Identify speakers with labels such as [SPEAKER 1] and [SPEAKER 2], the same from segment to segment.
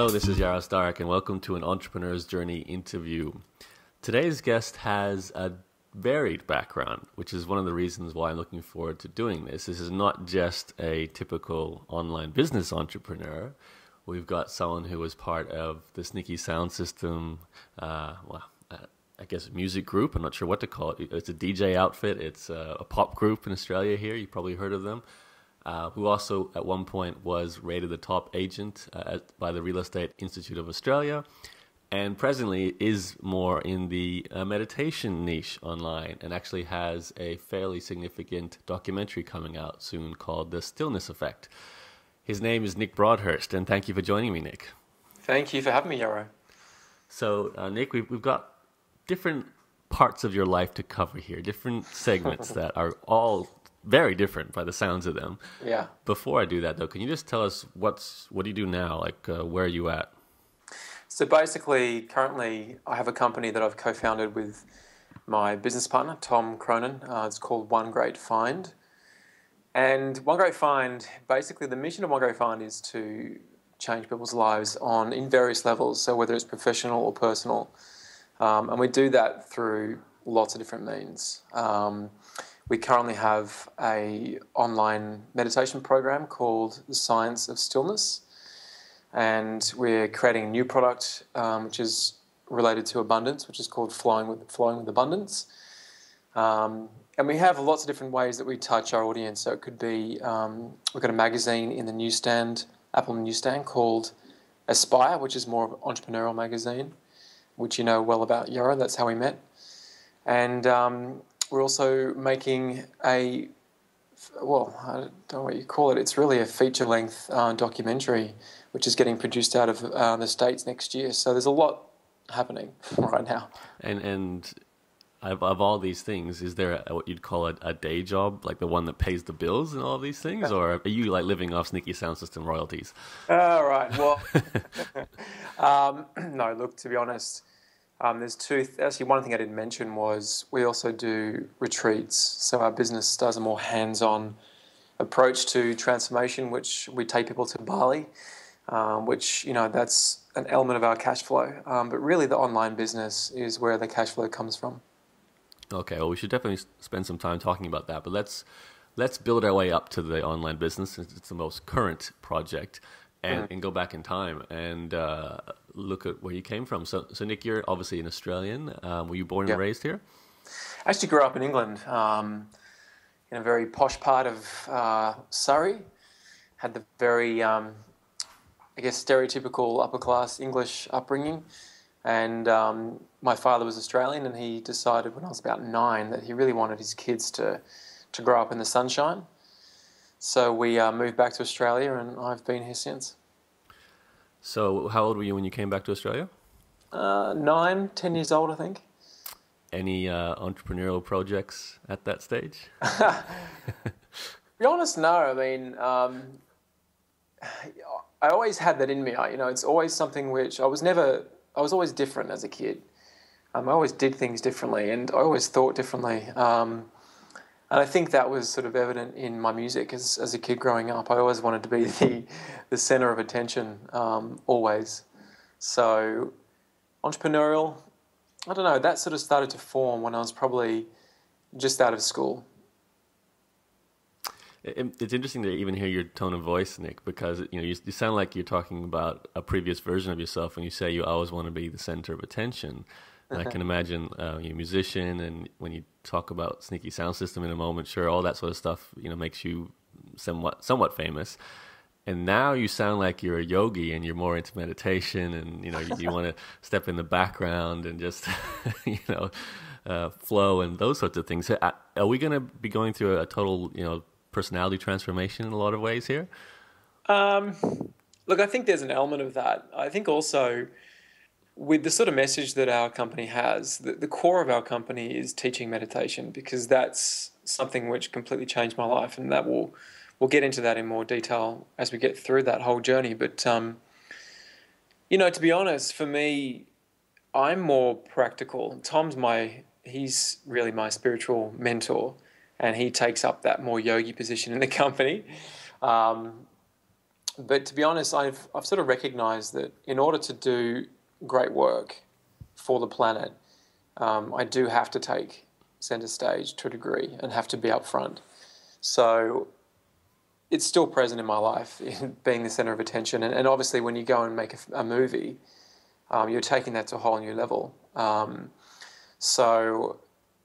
[SPEAKER 1] Hello, this is Yara Stark, and welcome to an Entrepreneur's Journey interview. Today's guest has a varied background, which is one of the reasons why I'm looking forward to doing this. This is not just a typical online business entrepreneur. We've got someone who was part of the Sneaky Sound System, I guess a music group. I'm not sure what to call it. It's a DJ outfit. It's a pop group in Australia here. You probably heard of them. Who also at one point was rated the top agent by the Real Estate Institute of Australia, and presently is more in the meditation niche online, and actually has a fairly significant documentary coming out soon called The Stillness Effect. His name is Nick Broadhurst, and thank you for joining me, Nick.
[SPEAKER 2] Thank you for having me, Yaro.
[SPEAKER 1] So, Nick, we've got different parts of your life to cover here, different segments that are all very different by the sounds of them.
[SPEAKER 2] Yeah.
[SPEAKER 1] Before I do that, though, can you just tell us what do you do now? Where are you at?
[SPEAKER 2] So basically, currently, I have a company that I've co-founded with my business partner, Tom Cronin. It's called One Great Find. And One Great Find, basically the mission of One Great Find is to change people's lives in various levels, so whether it's professional or personal. And we do that through lots of different means. We currently have an online meditation program called The Science of Stillness, and we're creating a new product which is related to abundance, which is called Flowing with Abundance. And we have lots of different ways that we touch our audience. So it could be we've got a magazine in the newsstand, Apple newsstand, called Aspire, which is more of an entrepreneurial magazine, which you know well about, Yara. That's how we met. And we're also making I don't know what you call it. It's really a feature-length documentary, which is getting produced out of the States next year. So there's a lot happening right now.
[SPEAKER 1] And of all these things, is there what you'd call a day job, like the one that pays the bills and all of these things? Or are you like living off Sneaky Sound System royalties?
[SPEAKER 2] Right. Well, no, look, to be honest, there's actually one thing I didn't mention was we also do retreats. So our business does a more hands-on approach to transformation, which we take people to Bali, which, that's an element of our cash flow. But really the online business is where the cash flow comes from.
[SPEAKER 1] Okay, well, we should definitely spend some time talking about that. But let's build our way up to the online business, since it's the most current project. And go back in time and look at where you came from. So Nick, you're obviously an Australian. Were you born and raised here?
[SPEAKER 2] I actually grew up in England, in a very posh part of Surrey. Had the very, stereotypical upper-class English upbringing. And my father was Australian, and he decided when I was about 9 that he really wanted his kids to grow up in the sunshine. So we moved back to Australia, and I've been here since.
[SPEAKER 1] So how old were you when you came back to Australia?
[SPEAKER 2] 9, 10 years old, I think.
[SPEAKER 1] Any entrepreneurial projects at that stage?
[SPEAKER 2] To be honest, no. I mean, I always had that in me. It's always something which I was always different as a kid. I always did things differently, and I always thought differently. And I think that was sort of evident in my music as a kid growing up. I always wanted to be the center of attention, always. So entrepreneurial, I don't know, that sort of started to form when I was probably just out of school.
[SPEAKER 1] It's interesting to even hear your tone of voice, Nick, because you sound like you're talking about a previous version of yourself when you say you always want to be the center of attention. And I can imagine you're a musician, and when you talk about Sneaky Sound System in a moment, sure, all that sort of stuff, makes you somewhat famous. And now you sound like you're a yogi, and you're more into meditation, and you want to step in the background and just flow and those sorts of things. Are we going to be going through a total personality transformation in a lot of ways here?
[SPEAKER 2] Look, I think there's an element of that. I think also, with the sort of message that our company has, the core of our company is teaching meditation, because that's something which completely changed my life, and that we'll get into that in more detail as we get through that whole journey. But, to be honest, for me, I'm more practical. He's really my spiritual mentor, and he takes up that more yogi position in the company. But to be honest, I've sort of recognised that in order to do great work for the planet, I do have to take centre stage to a degree and have to be up front. So it's still present in my life, in being the centre of attention. And obviously when you go and make a movie, you're taking that to a whole new level. So,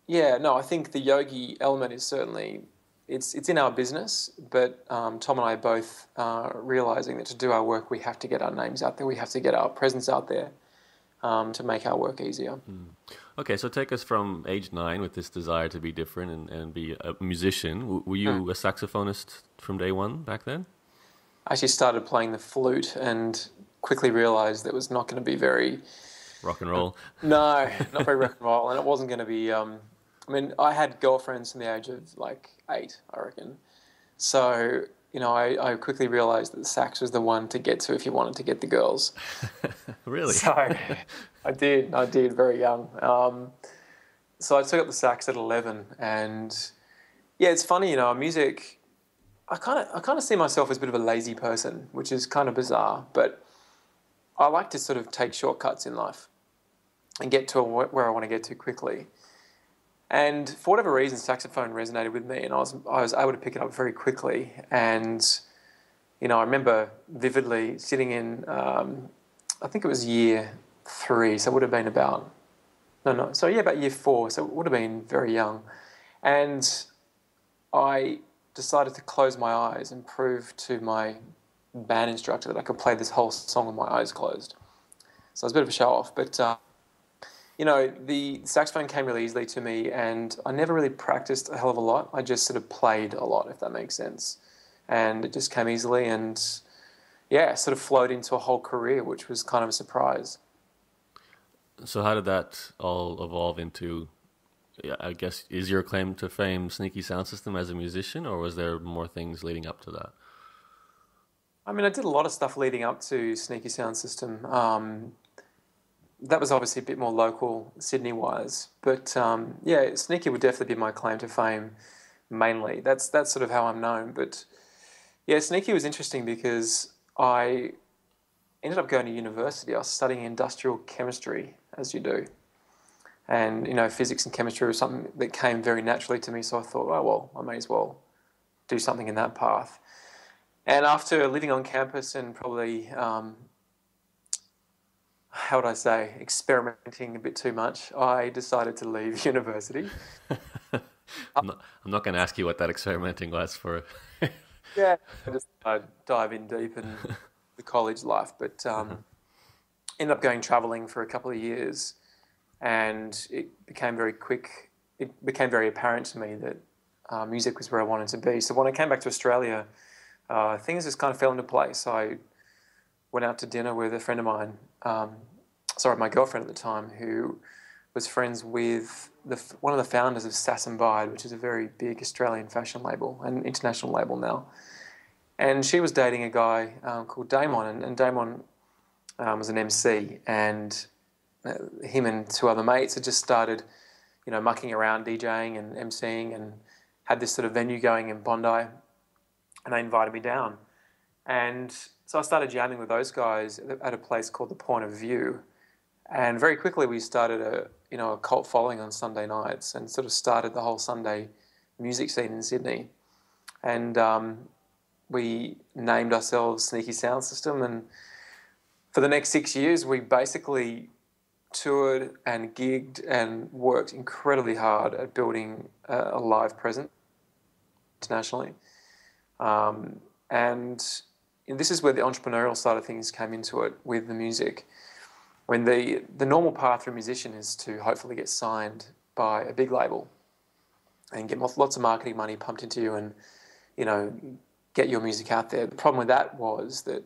[SPEAKER 2] yeah, no, I think the yogi element is certainly, it's in our business, but Tom and I are both realising that to do our work, we have to get our names out there, we have to get our presence out there to make our work easier.
[SPEAKER 1] Okay, so take us from age 9 with this desire to be different and be a musician. Were you a saxophonist from day one back then?
[SPEAKER 2] I actually started playing the flute and quickly realised that it was not going to be very...
[SPEAKER 1] Rock and roll?
[SPEAKER 2] No, not very rock and roll. And it wasn't going to be... I mean, I had girlfriends from the age of like 8, I reckon. So, you know, I quickly realised that the sax was the one to get to if you wanted to get the girls.
[SPEAKER 1] Really?
[SPEAKER 2] So I did very young. So I took up the sax at 11, and yeah, it's funny, you know, music. I kind of see myself as a bit of a lazy person, which is kind of bizarre, but I like to sort of take shortcuts in life and get to where I want to get to quickly. And for whatever reason, saxophone resonated with me, and I was able to pick it up very quickly. And you know, I remember vividly sitting in, I think it was year 3, so it would have been about about year 4, so it would have been very young. And I decided to close my eyes and prove to my band instructor that I could play this whole song with my eyes closed. So it was a bit of a show off, but you know, the saxophone came really easily to me, and I never really practiced a hell of a lot. I just sort of played a lot, if that makes sense. And it just came easily, and yeah, sort of flowed into a whole career, which was kind of a surprise.
[SPEAKER 1] So how did that all evolve into, I guess, is your claim to fame Sneaky Sound System as a musician, or was there more things leading up to that?
[SPEAKER 2] I mean, I did a lot of stuff leading up to Sneaky Sound System. That was obviously a bit more local, Sydney-wise. But yeah, Sneaky would definitely be my claim to fame, mainly. That's sort of how I'm known. But yeah, Sneaky was interesting because I ended up going to university. I was studying industrial chemistry, as you do. And, you know, physics and chemistry was something that came very naturally to me. So I thought, oh, well, I may as well do something in that path. And after living on campus and probably... how would I say, experimenting a bit too much, I decided to leave university.
[SPEAKER 1] I'm not going to ask you what that experimenting was for.
[SPEAKER 2] Yeah, I just dive in deep in the college life, but ended up going travelling for a couple of years, and it became very apparent to me that music was where I wanted to be. So when I came back to Australia, things just kind of fell into place. I went out to dinner with a friend of mine, my girlfriend at the time, who was friends with one of the founders of Sass & Bide, which is a very big Australian fashion label, an international label now. And she was dating a guy called Damon, and Damon was an MC, and him and 2 other mates had just started, you know, mucking around DJing and MCing, and had this sort of venue going in Bondi, and they invited me down. And so I started jamming with those guys at a place called The Point of View. And very quickly we started a cult following on Sunday nights, and sort of started the whole Sunday music scene in Sydney. And we named ourselves Sneaky Sound System. And for the next 6 years, we basically toured and gigged and worked incredibly hard at building a live presence internationally. And this is where the entrepreneurial side of things came into it with the music. When the normal path for a musician is to hopefully get signed by a big label and get lots of marketing money pumped into you and, you know, get your music out there. The problem with that was that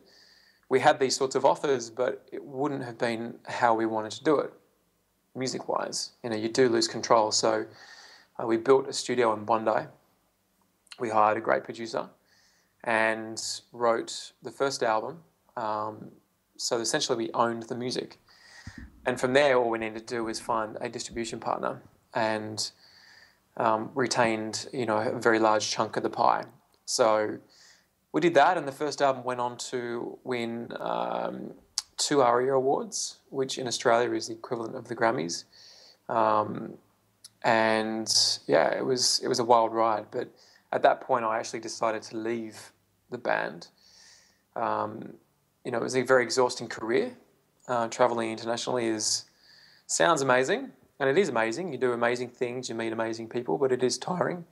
[SPEAKER 2] we had these sorts of offers, but it wouldn't have been how we wanted to do it, music-wise. You know, you do lose control. So we built a studio in Bondi. We hired a great producer and wrote the first album. So essentially we owned the music. And from there, all we needed to do was find a distribution partner and retained, you know, a very large chunk of the pie. So we did that, and the first album went on to win 2 ARIA awards, which in Australia is the equivalent of the Grammys. And yeah, it was a wild ride. But at that point, I actually decided to leave the band. It was a very exhausting career. Traveling internationally sounds amazing, and it is amazing. You do amazing things, you meet amazing people, but it is tiring.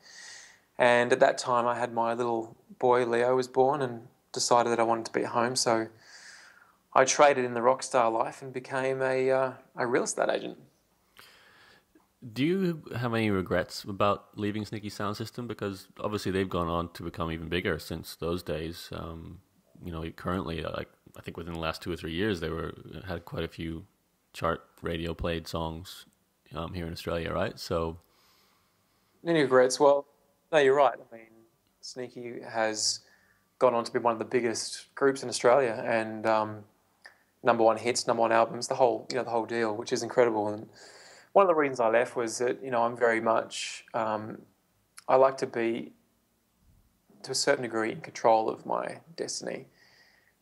[SPEAKER 2] And at that time, I had my little boy, Leo, was born, and decided that I wanted to be at home. So I traded in the rock star life and became a real estate agent.
[SPEAKER 1] Do you have any regrets about leaving Sneaky Sound System? Because obviously they've gone on to become even bigger since those days. Currently, I think within the last 2 or 3 years, they had quite a few chart radio played songs here in Australia, right? So,
[SPEAKER 2] any regrets? Well, no, you're right. I mean, Sneaky has gone on to be one of the biggest groups in Australia, and number one hits, number one albums, the whole deal, which is incredible. And one of the reasons I left was that I'm very much I like to be, to a certain degree, in control of my destiny.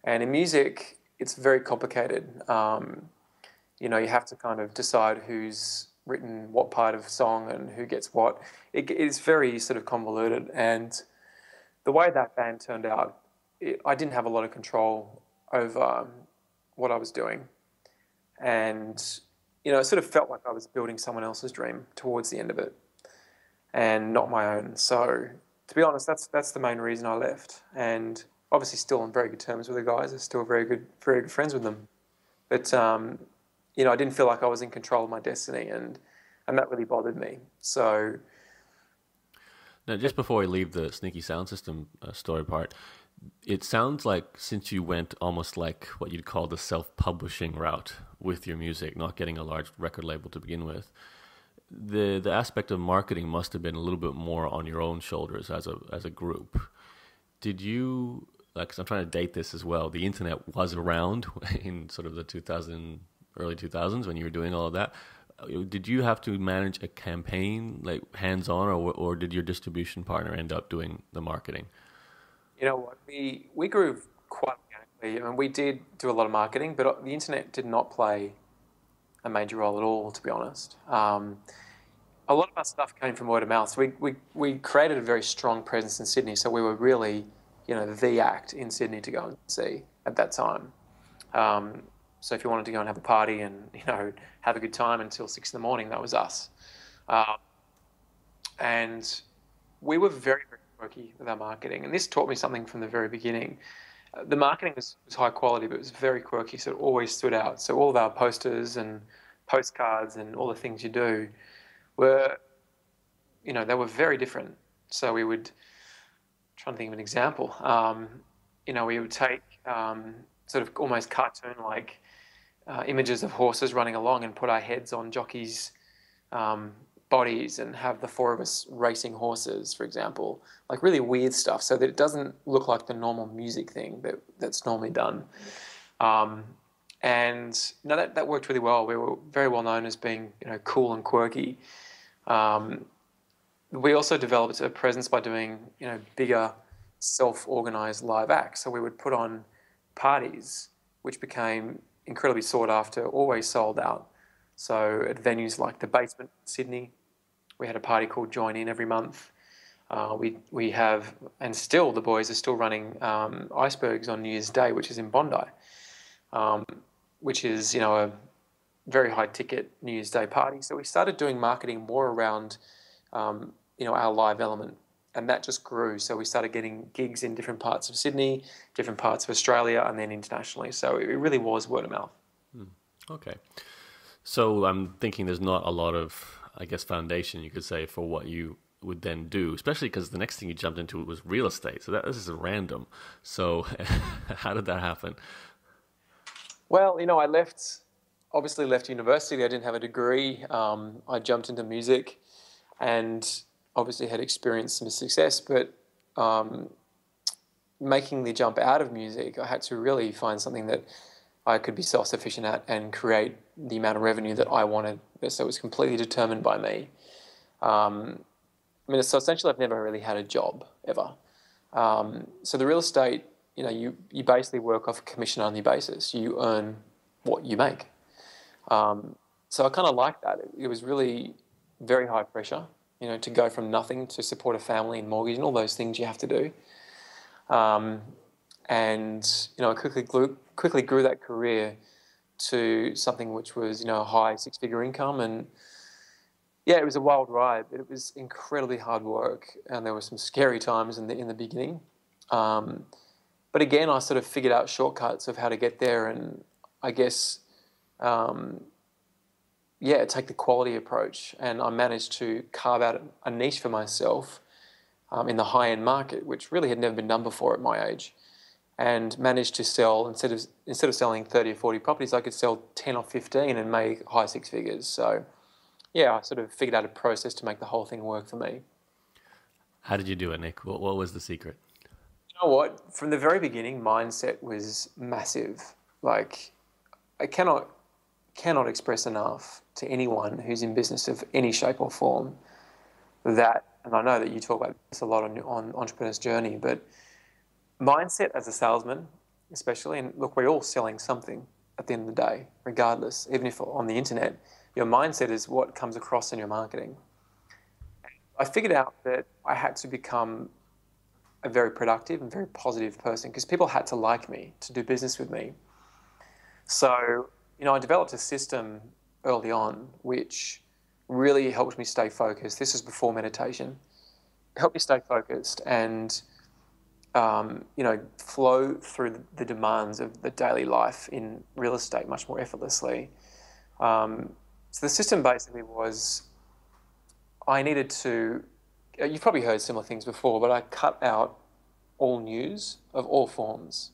[SPEAKER 2] And in music, it's very complicated. You have to kind of decide who's written what part of song and who gets what. It is very sort of convoluted. And the way that band turned out, I didn't have a lot of control over what I was doing. And, it sort of felt like I was building someone else's dream towards the end of it and not my own. So, to be honest, that's the main reason I left. And obviously still on very good terms with the guys. I'm still very good friends with them. But, I didn't feel like I was in control of my destiny, and that really bothered me. So,
[SPEAKER 1] now, just before we leave the Sneaky Sound System story part, it sounds like since you went almost like what you'd call the self-publishing route with your music, not getting a large record label to begin with, the aspect of marketing must have been a little bit more on your own shoulders as a group. Did you, cause I'm trying to date this as well, the internet was around in sort of the early 2000s when you were doing all of that. Did you have to manage a campaign like hands-on, or did your distribution partner end up doing the marketing?
[SPEAKER 2] You know what, we grew quite organically. I mean, we did do a lot of marketing, but the internet did not play a major role at all, to be honest. A lot of our stuff came from word of mouth. So we created a very strong presence in Sydney, so we were really, the act in Sydney to go and see at that time. So if you wanted to go and have a party and, have a good time until 6 a.m, that was us. And we were very, very quirky with our marketing. And this taught me something from the very beginning. The marketing was high quality, but it was very quirky, so it always stood out. So all of our posters and postcards and all the things you do were, they were very different. So we would, trying to think of an example, we would take sort of almost cartoon-like images of horses running along and put our heads on jockeys' bodies and have the four of us racing horses, for example, like really weird stuff, so that it doesn't look like the normal music thing that's normally done. And that worked really well. We were very well known as being cool and quirky. We also developed a presence by doing bigger self-organized live acts. So we would put on parties, which became incredibly sought after, always sold out. So at venues like the Basement in Sydney, we had a party called Join In every month. We have, and still the boys are still running Icebergs on New Year's Day, which is in Bondi, which is a very high ticket New Year's Day party. So we started doing marketing more around our live element, and that just grew. So we started getting gigs in different parts of Sydney, different parts of Australia, and then internationally. So it really was word of mouth.
[SPEAKER 1] Okay. So I'm thinking there's not a lot of, I guess, foundation, you could say, for what you would then do, especially because the next thing you jumped into was real estate. So this is random. So how did that happen?
[SPEAKER 2] Well, I obviously left university. I didn't have a degree. I jumped into music and obviously had experienced some success, but making the jump out of music, I had to really find something that I could be self-sufficient at and create the amount of revenue that I wanted. So it was completely determined by me. So essentially I've never really had a job ever. So the real estate, you basically work off a commission-only basis. You earn what you make. So I kind of like that. It was really very high pressure, to go from nothing to support a family and mortgage and all those things you have to do. And I quickly grew that career to something which was, a high six-figure income. And yeah, it was a wild ride, but it was incredibly hard work, and there were some scary times in the beginning. But again, I sort of figured out shortcuts of how to get there, and I guess, take the quality approach. And I managed to carve out a niche for myself in the high-end market, which really had never been done before at my age, and managed to sell, instead of selling 30 or 40 properties, I could sell 10 or 15 and make high six figures. So yeah, I sort of figured out a process to make the whole thing work for me.
[SPEAKER 1] How did you do it, Nick? What was the secret?
[SPEAKER 2] You know what? From the very beginning, mindset was massive. Like, I cannot express enough to anyone who's in business of any shape or form that, and I know that you talk about this a lot on Entrepreneur's Journey, but mindset as a salesman, especially, and look, we're all selling something at the end of the day, regardless, even if on the internet, your mindset is what comes across in your marketing. I figured out that I had to become a very productive and very positive person because people had to like me to do business with me. So, I developed a system early on which really helped me stay focused. This was before meditation. It helped me stay focused and, flow through the demands of the daily life in real estate much more effortlessly. So the system basically was, I needed to, you've probably heard similar things before, but I cut out all news of all forms,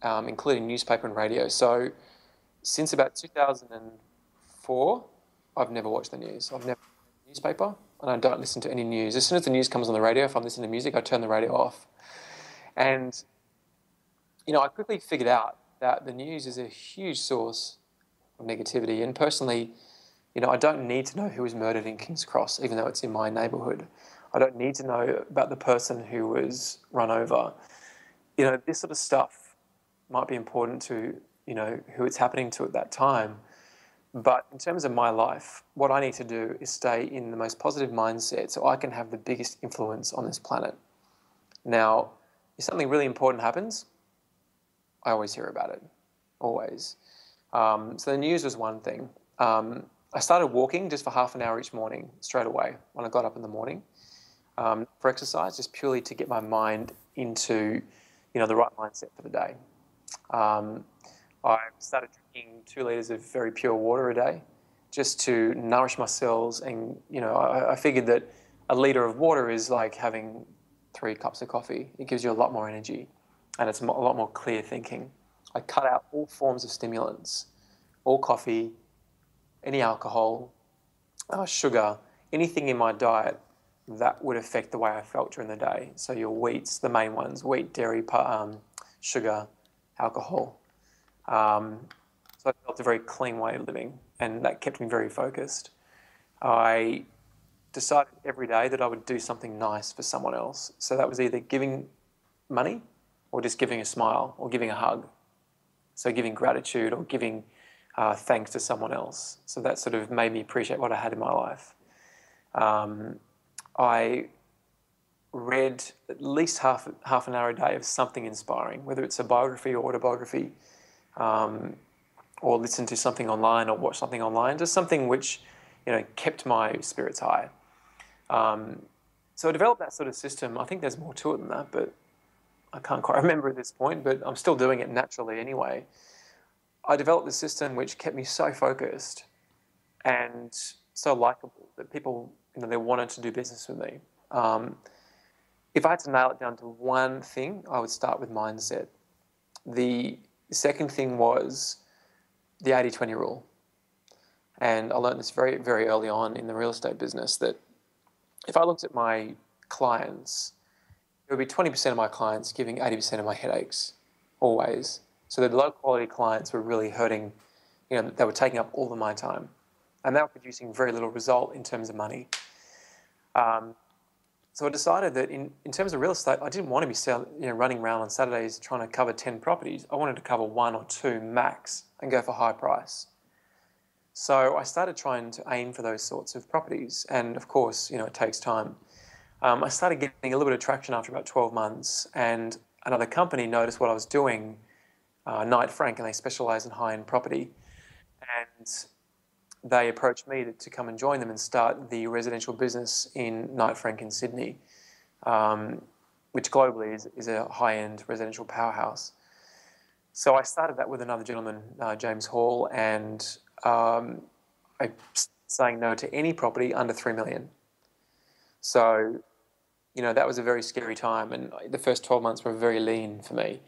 [SPEAKER 2] including newspaper and radio. So since about 2004, I've never watched the news. I've never read the newspaper, and I don't listen to any news. As soon as the news comes on the radio, if I'm listening to music, I turn the radio off. And, I quickly figured out that the news is a huge source of negativity. And personally, I don't need to know who was murdered in King's Cross, even though it's in my neighbourhood. I don't need to know about the person who was run over. This sort of stuff might be important to, who it's happening to at that time. But in terms of my life, what I need to do is stay in the most positive mindset so I can have the biggest influence on this planet. Now, if something really important happens, I always hear about it, always. So the news was one thing. I started walking just for half an hour each morning, straight away, when I got up in the morning, for exercise, just purely to get my mind into, the right mindset for the day. I started drinking 2 litres of very pure water a day, just to nourish my cells. And, I figured that a litre of water is like having 3 cups of coffee. It gives you a lot more energy, and it's a lot more clear thinking. I cut out all forms of stimulants, all coffee, any alcohol, sugar, anything in my diet that would affect the way I felt during the day. So your wheats, the main ones, wheat, dairy, sugar, alcohol. So I felt a very clean way of living, and that kept me very focused. I decided every day that I would do something nice for someone else. So that was either giving money or just giving a smile or giving a hug. So giving gratitude or giving thanks to someone else. So that sort of made me appreciate what I had in my life. I read at least half an hour a day of something inspiring, whether it's a biography or autobiography, or listen to something online or watch something online, just something which, kept my spirits high. So I developed that sort of system. I think there's more to it than that, but I can't quite remember at this point, but I'm still doing it naturally anyway. I developed this system which kept me so focused and so likable that people, they wanted to do business with me. If I had to nail it down to one thing, I would start with mindset. The second thing was the 80-20 rule. And I learned this very, very early on in the real estate business, that if I looked at my clients, it would be 20% of my clients giving 80% of my headaches, always. So the low-quality clients were really hurting, they were taking up all of my time. And they were producing very little result in terms of money. So I decided that in terms of real estate, I didn't want to be running around on Saturdays trying to cover 10 properties. I wanted to cover one or two max and go for high price. So I started trying to aim for those sorts of properties. And of course, it takes time. I started getting a little bit of traction after about 12 months, and another company noticed what I was doing, Knight Frank, and they specialise in high-end property. And they approached me to come and join them and start the residential business in Knight Frank in Sydney, which globally is a high-end residential powerhouse. So I started that with another gentleman, James Hall, and I saying no to any property under 3 million. So, that was a very scary time, and the first 12 months were very lean for me,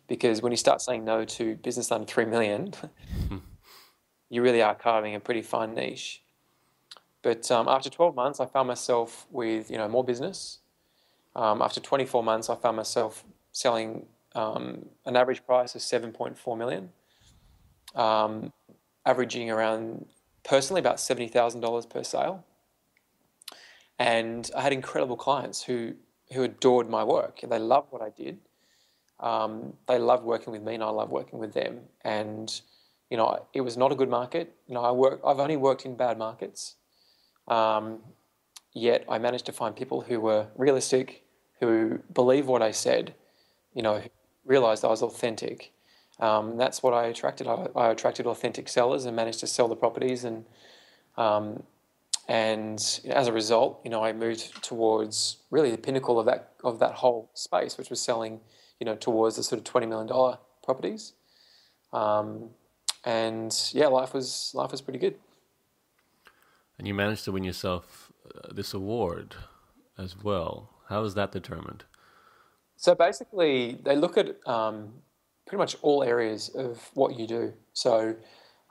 [SPEAKER 2] because when you start saying no to business under 3 million, you really are carving a pretty fine niche. But after 12 months, I found myself with more business. After 24 months, I found myself selling an average price of 7.4 million, averaging around, personally, about $70,000 per sale. And I had incredible clients who adored my work. They loved what I did. They loved working with me, and I loved working with them. And it was not a good market. I've only worked in bad markets. Yet I managed to find people who were realistic, who believed what I said, who realized I was authentic. That's what I attracted. I attracted authentic sellers and managed to sell the properties. And as a result, I moved towards really the pinnacle of that whole space, which was selling, towards the sort of $20 million properties. And yeah, life was pretty good.
[SPEAKER 1] And you managed to win yourself this award as well. How was that determined?
[SPEAKER 2] So basically, they look at pretty much all areas of what you do. So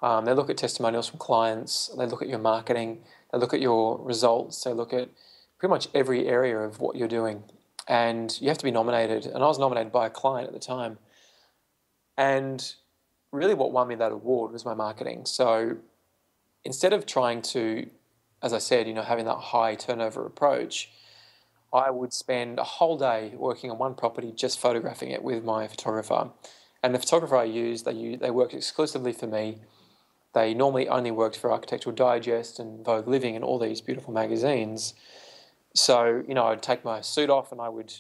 [SPEAKER 2] they look at testimonials from clients. They look at your marketing. They look at your results. They look at pretty much every area of what you're doing. And you have to be nominated. And I was nominated by a client at the time. And really what won me that award was my marketing. So instead of trying to, as I said, having that high turnover approach, I would spend a whole day working on one property, just photographing it with my photographer. And the photographer I used, they worked exclusively for me. They normally only worked for Architectural Digest and Vogue Living and all these beautiful magazines. So, I'd take my suit off and I would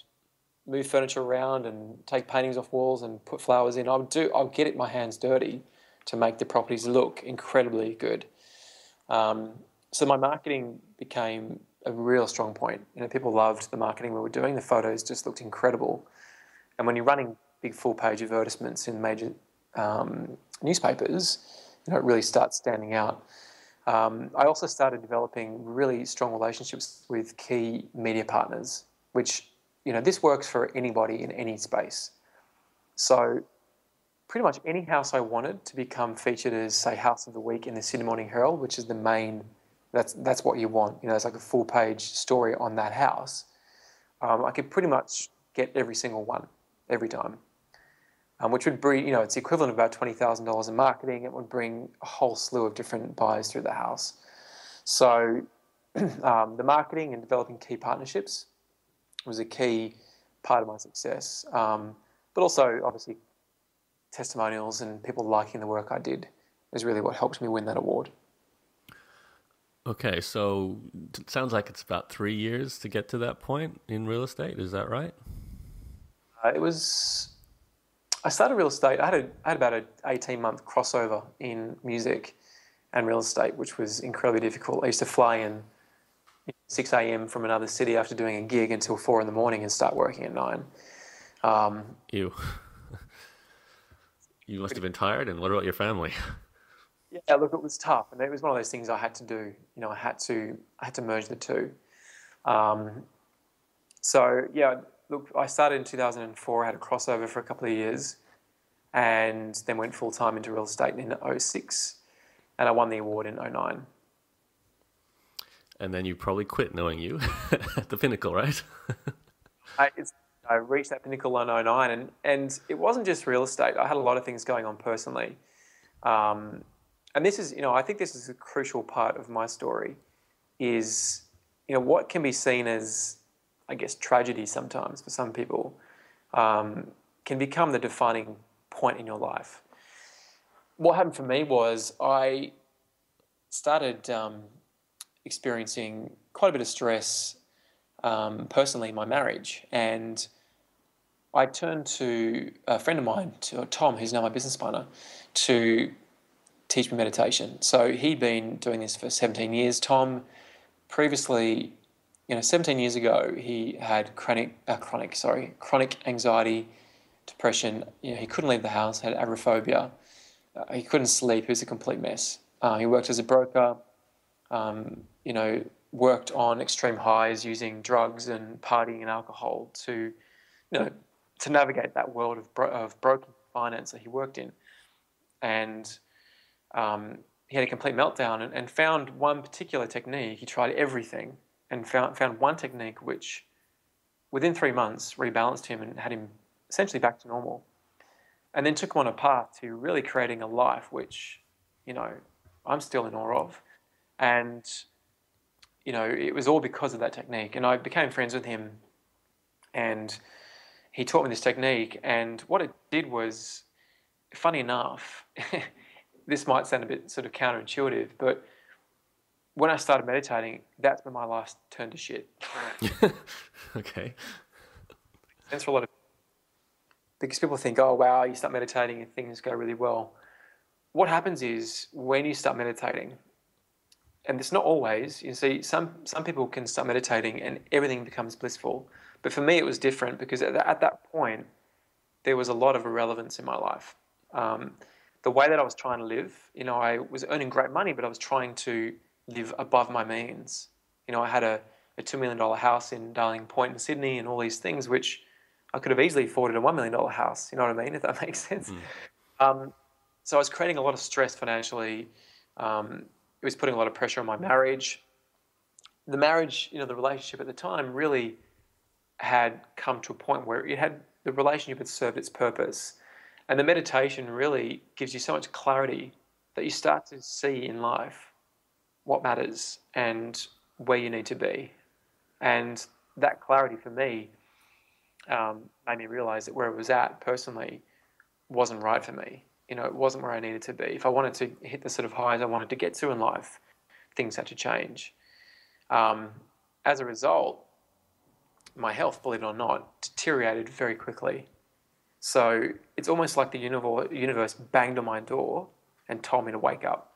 [SPEAKER 2] move furniture around and take paintings off walls and put flowers in. I'll get my hands dirty to make the properties look incredibly good. So my marketing became a real strong point. People loved the marketing we were doing. The photos just looked incredible. And when you're running big full-page advertisements in major newspapers, it really starts standing out. I also started developing really strong relationships with key media partners, which, this works for anybody in any space. So pretty much any house I wanted to become featured as, say, House of the Week in the Sydney Morning Herald, which is the main, that's what you want. It's like a full-page story on that house. I could pretty much get every single one, every time. Which would bring, it's the equivalent of about $20,000 in marketing. It would bring a whole slew of different buyers through the house. So the marketing and developing key partnerships was a key part of my success. But also, obviously, testimonials and people liking the work I did is really what helped me win that award.
[SPEAKER 1] Okay, so it sounds like it's about 3 years to get to that point in real estate. Is that right?
[SPEAKER 2] I started real estate. I had about an 18-month crossover in music and real estate, which was incredibly difficult. I used to fly in 6 a.m. from another city after doing a gig until 4 in the morning and start working at 9.
[SPEAKER 1] Ew. You must have been tired. And what about your family?
[SPEAKER 2] Yeah, look, it was tough, and it was one of those things I had to do. I had to merge the two. So yeah, look, I started in 2004. I had a crossover for a couple of years, and then went full time into real estate in 2006, and I won the award in 2009.
[SPEAKER 1] And then you probably quit knowing you at the pinnacle, right?
[SPEAKER 2] I reached that pinnacle in 2009, and it wasn't just real estate. I had a lot of things going on personally. And this is, I think this is a crucial part of my story is, what can be seen as I guess, tragedy sometimes for some people, can become the defining point in your life. What happened for me was I started experiencing quite a bit of stress personally in my marriage, and I turned to a friend of mine, to Tom, who's now my business partner, to teach me meditation. So he'd been doing this for 17 years. Tom previously, 17 years ago, he had chronic anxiety, depression. He couldn't leave the house, had agoraphobia. He couldn't sleep. He was a complete mess. He worked as a broker, worked on extreme highs using drugs and partying and alcohol to navigate that world of broken finance that he worked in. And he had a complete meltdown and found one particular technique. He tried everything and found one technique which, within 3 months, rebalanced him and had him essentially back to normal. And then took him on a path to really creating a life which, I'm still in awe of. And, it was all because of that technique. And I became friends with him, and he taught me this technique. And what it did was, funny enough, this might sound a bit sort of counterintuitive, but when I started meditating, that's when my life turned to shit.
[SPEAKER 1] Okay.
[SPEAKER 2] Thanks for a lot of, because people think, oh wow, you start meditating and things go really well. What happens is when you start meditating, and it's not always, you see, some people can start meditating and everything becomes blissful. But for me, it was different because at that point, there was a lot of irrelevance in my life. The way that I was trying to live, I was earning great money, but I was trying to live above my means. I had a $2 million house in Darling Point in Sydney and all these things, which I could have easily afforded a $1 million house, you know what I mean, if that makes sense. So I was creating a lot of stress financially. It was putting a lot of pressure on my marriage. The marriage, the relationship at the time really had come to a point where the relationship had served its purpose. And the meditation really gives you so much clarity that you start to see in life what matters and where you need to be. And that clarity for me made me realize that where I was at personally wasn't right for me. It wasn't where I needed to be. If I wanted to hit the sort of highs I wanted to get to in life, things had to change. As a result, my health, believe it or not, deteriorated very quickly. So it's almost like the universe banged on my door and told me to wake up.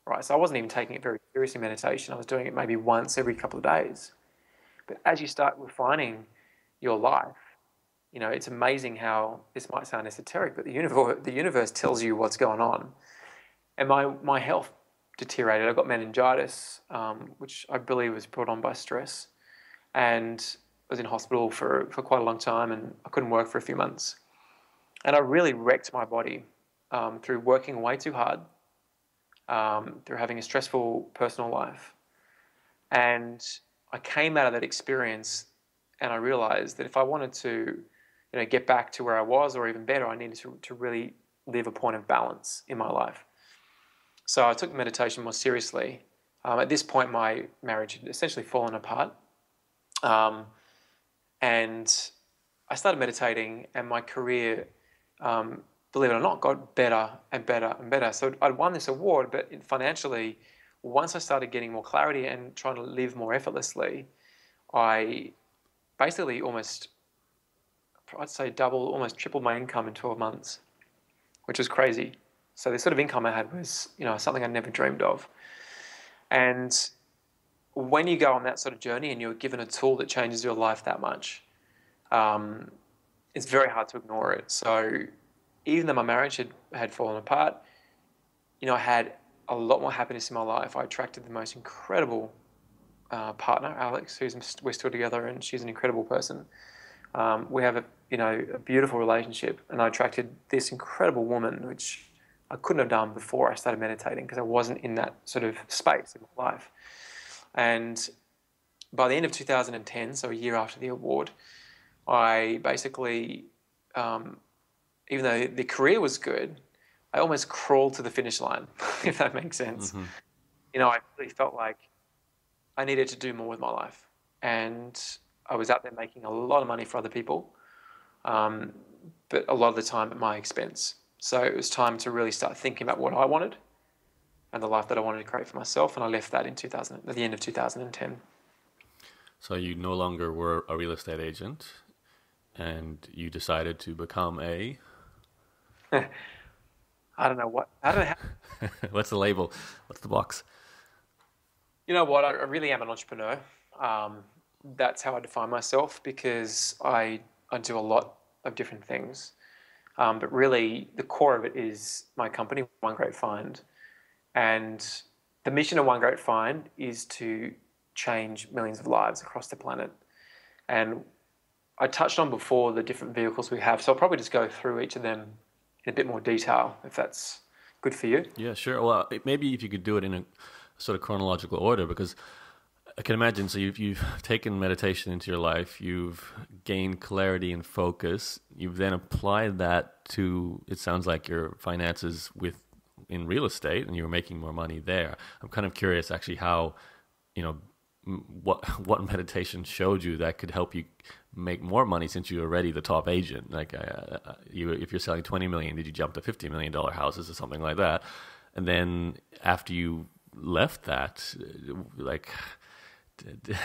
[SPEAKER 2] Right? So I wasn't even taking it very seriously, meditation. I was doing it maybe once every couple of days. But as you start refining your life, it's amazing how, this might sound esoteric, but the universe tells you what's going on. And my health deteriorated. I got meningitis, which I believe was brought on by stress. And I was in hospital for quite a long time, and I couldn't work for a few months. And I really wrecked my body through working way too hard, through having a stressful personal life. And I came out of that experience and I realized that if I wanted to get back to where I was or even better, I needed to really live a point of balance in my life. So I took meditation more seriously. At this point, my marriage had essentially fallen apart. And I started meditating, and my career, believe it or not, got better and better and better. So I'd won this award, but financially, once I started getting more clarity and trying to live more effortlessly, I basically almost tripled my income in 12 months, which was crazy. So the sort of income I had was, something I'd never dreamed of. And when you go on that sort of journey and you're given a tool that changes your life that much, it's very hard to ignore it. So even though my marriage had fallen apart, I had a lot more happiness in my life. I attracted the most incredible partner, Alex, we're still together, and she's an incredible person. We have a beautiful relationship, and I attracted this incredible woman, which I couldn't have done before I started meditating because I wasn't in that sort of space in my life. And by the end of 2010, so a year after the award, I basically, even though the career was good, I almost crawled to the finish line, if that makes sense. Mm-hmm. I really felt like I needed to do more with my life. And I was out there making a lot of money for other people, but a lot of the time at my expense. So it was time to really start thinking about what I wanted and the life that I wanted to create for myself. And I left that at the end of 2010.
[SPEAKER 1] So you no longer were a real estate agent, and you decided to become a...
[SPEAKER 2] I don't know what, I don't know how,
[SPEAKER 1] What's the label? What's the box?
[SPEAKER 2] you know what, I really am an entrepreneur. That's how I define myself, because I do a lot of different things. But really, the core of it is my company, One Great Find. And the mission of One Great Find is to change millions of lives across the planet. And I touched on before the different vehicles we have, so I'll probably just go through each of them in a bit more detail, if that's good for you.
[SPEAKER 1] Yeah, sure. Well, maybe if you could do it in a sort of chronological order, because I can imagine, so you've taken meditation into your life, you've gained clarity and focus, you've then applied that to, it sounds like, your finances in real estate, and you were making more money there. I'm kind of curious actually how, what meditation showed you that could help you make more money, since you're already the top agent. Like if you're selling 20 million, did you jump to $50 million houses or something like that? And then after you left that, like,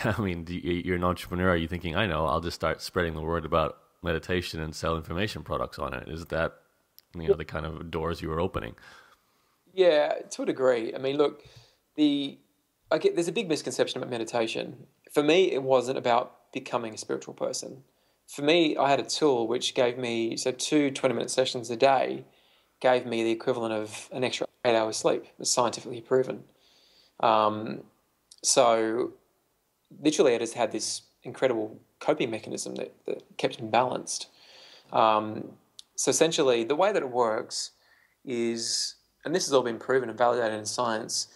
[SPEAKER 1] I mean, you're an entrepreneur. Are you thinking, I know, I'll just start spreading the word about meditation and sell information products on it? Is that, the kind of doors you were opening?
[SPEAKER 2] Yeah, to a degree. I mean, look, there's a big misconception about meditation. For me, it wasn't about becoming a spiritual person. For me, I had a tool which gave me, so 2 20-minute sessions a day gave me the equivalent of an extra 8 hours sleep. It's scientifically proven. So literally I just had this incredible coping mechanism that kept me balanced. So essentially the way that it works is, and this has all been proven and validated in science,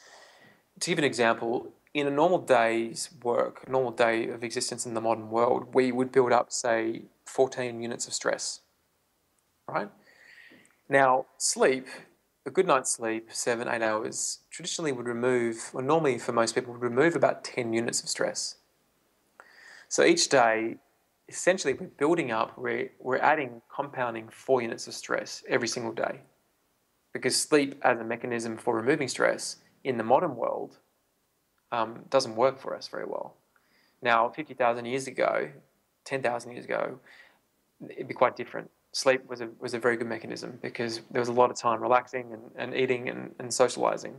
[SPEAKER 2] to give an example, in a normal day's work, a normal day of existence in the modern world, we would build up, say, 14 units of stress, right? Now, sleep, a good night's sleep, 7, 8 hours, traditionally would remove, or normally for most people, would remove about 10 units of stress. So each day, essentially, we're building up, we're adding, compounding 4 units of stress every single day. Because sleep as a mechanism for removing stress in the modern world doesn't work for us very well. Now, 50,000 years ago, 10,000 years ago, it'd be quite different. Sleep was a very good mechanism because there was a lot of time relaxing and eating and socializing.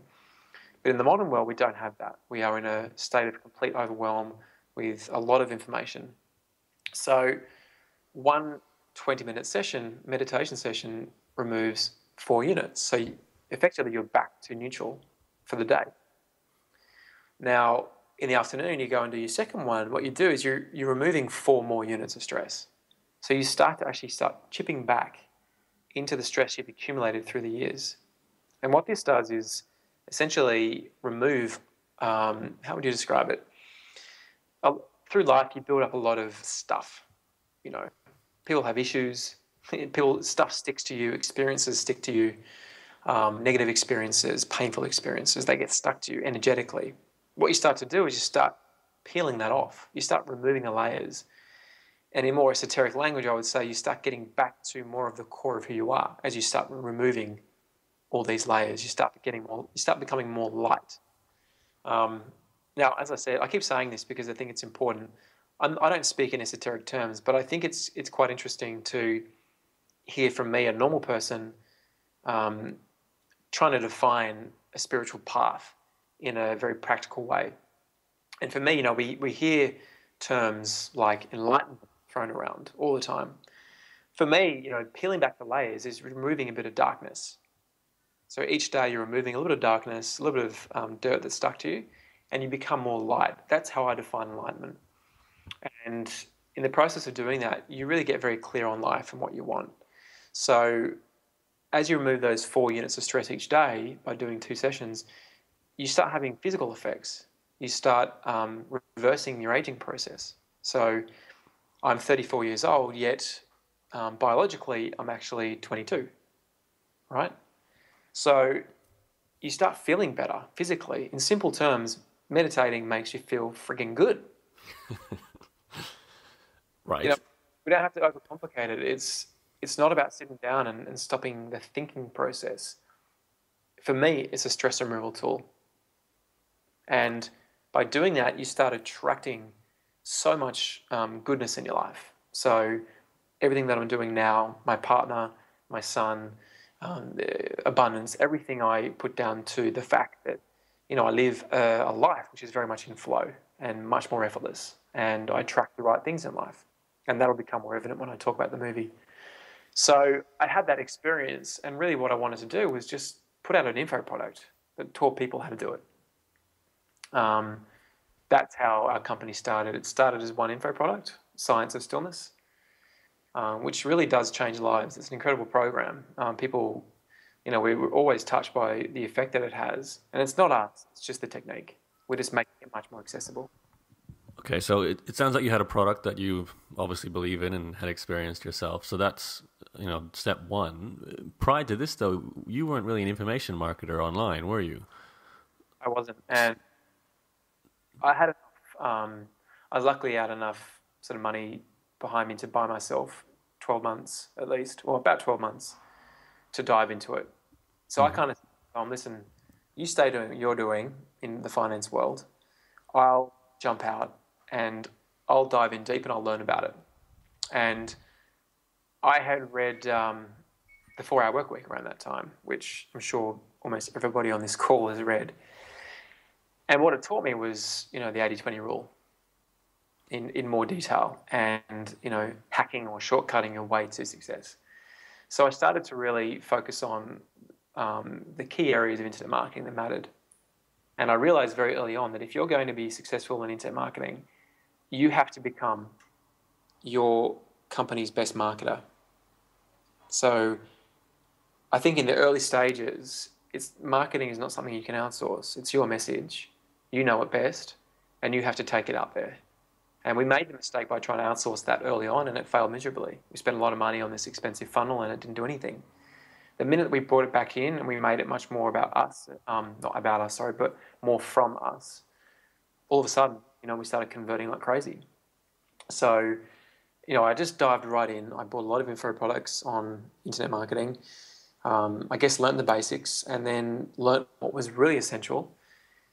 [SPEAKER 2] But in the modern world, we don't have that. We are in a state of complete overwhelm with a lot of information. So one 20-minute meditation session, removes 4 units. So effectively, you're back to neutral for the day. Now, in the afternoon, you go and do your second one. What you do is you're removing 4 more units of stress. So you start chipping back into the stress you've accumulated through the years. And what this does is essentially remove, how would you describe it? Through life, you build up a lot of stuff. People have issues. Stuff sticks to you. Experiences stick to you. Negative experiences, painful experiences, they get stuck to you energetically. What you start to do is you start peeling that off. You start removing the layers. And in more esoteric language, I would say you start getting back to more of the core of who you are. As you start removing all these layers, you start becoming more light. Now, as I said, I keep saying this because I think it's important. I don't speak in esoteric terms, but I think it's quite interesting to hear from me, a normal person, trying to define a spiritual path in a very practical way. And for me, we hear terms like enlightenment thrown around all the time. For me, peeling back the layers is removing a bit of darkness. So each day you're removing a little bit of darkness, a little bit of dirt that's stuck to you, and you become more light. That's how I define enlightenment. And in the process of doing that, you really get very clear on life and what you want. So as you remove those 4 units of stress each day by doing 2 sessions, you start having physical effects. You start reversing your aging process. So I'm 34 years old, yet biologically I'm actually 22, right? So you start feeling better physically. In simple terms, meditating makes you feel frigging good.
[SPEAKER 1] Right.
[SPEAKER 2] we don't have to overcomplicate it. It's not about sitting down and stopping the thinking process. For me, it's a stress removal tool. And by doing that, you start attracting so much goodness in your life. So everything that I'm doing now, my partner, my son, abundance, everything I put down to the fact that, I live a life which is very much in flow and much more effortless. And I attract the right things in life. And that'll become more evident when I talk about the movie. So I had that experience, and really what I wanted to do was just put out an info product that taught people how to do it. That's how our company started. It started as one info product, Science of Stillness, which really does change lives. It's an incredible program. People, we were always touched by the effect that it has. And it's not us, it's just the technique. We're just making it much more accessible.
[SPEAKER 1] Okay, so it sounds like you had a product that you obviously believe in and had experienced yourself. So that's, step one. Prior to this, though, you weren't really an information marketer online, were you?
[SPEAKER 2] I wasn't. And I had enough, I luckily had enough sort of money behind me to buy myself 12 months at least, or about 12 months to dive into it. So I kind of said, listen, you stay doing what you're doing in the finance world. I'll jump out and I'll dive in deep and I'll learn about it. And I had read The 4-Hour Workweek around that time, which I'm sure almost everybody on this call has read. And what it taught me was, the 80-20 rule in more detail and, hacking or shortcutting your way to success. So I started to really focus on the key areas of internet marketing that mattered. And I realized very early on that if you're going to be successful in internet marketing, you have to become your company's best marketer. So I think in the early stages, marketing is not something you can outsource. It's your message. You know it best, and you have to take it out there. And we made the mistake by trying to outsource that early on, and it failed miserably. We spent a lot of money on this expensive funnel, and it didn't do anything. The minute that we brought it back in and we made it much more about us, not about us, sorry, but more from us, all of a sudden, we started converting like crazy. So, I just dived right in. I bought a lot of info products on internet marketing. I guess learned the basics and then learned what was really essential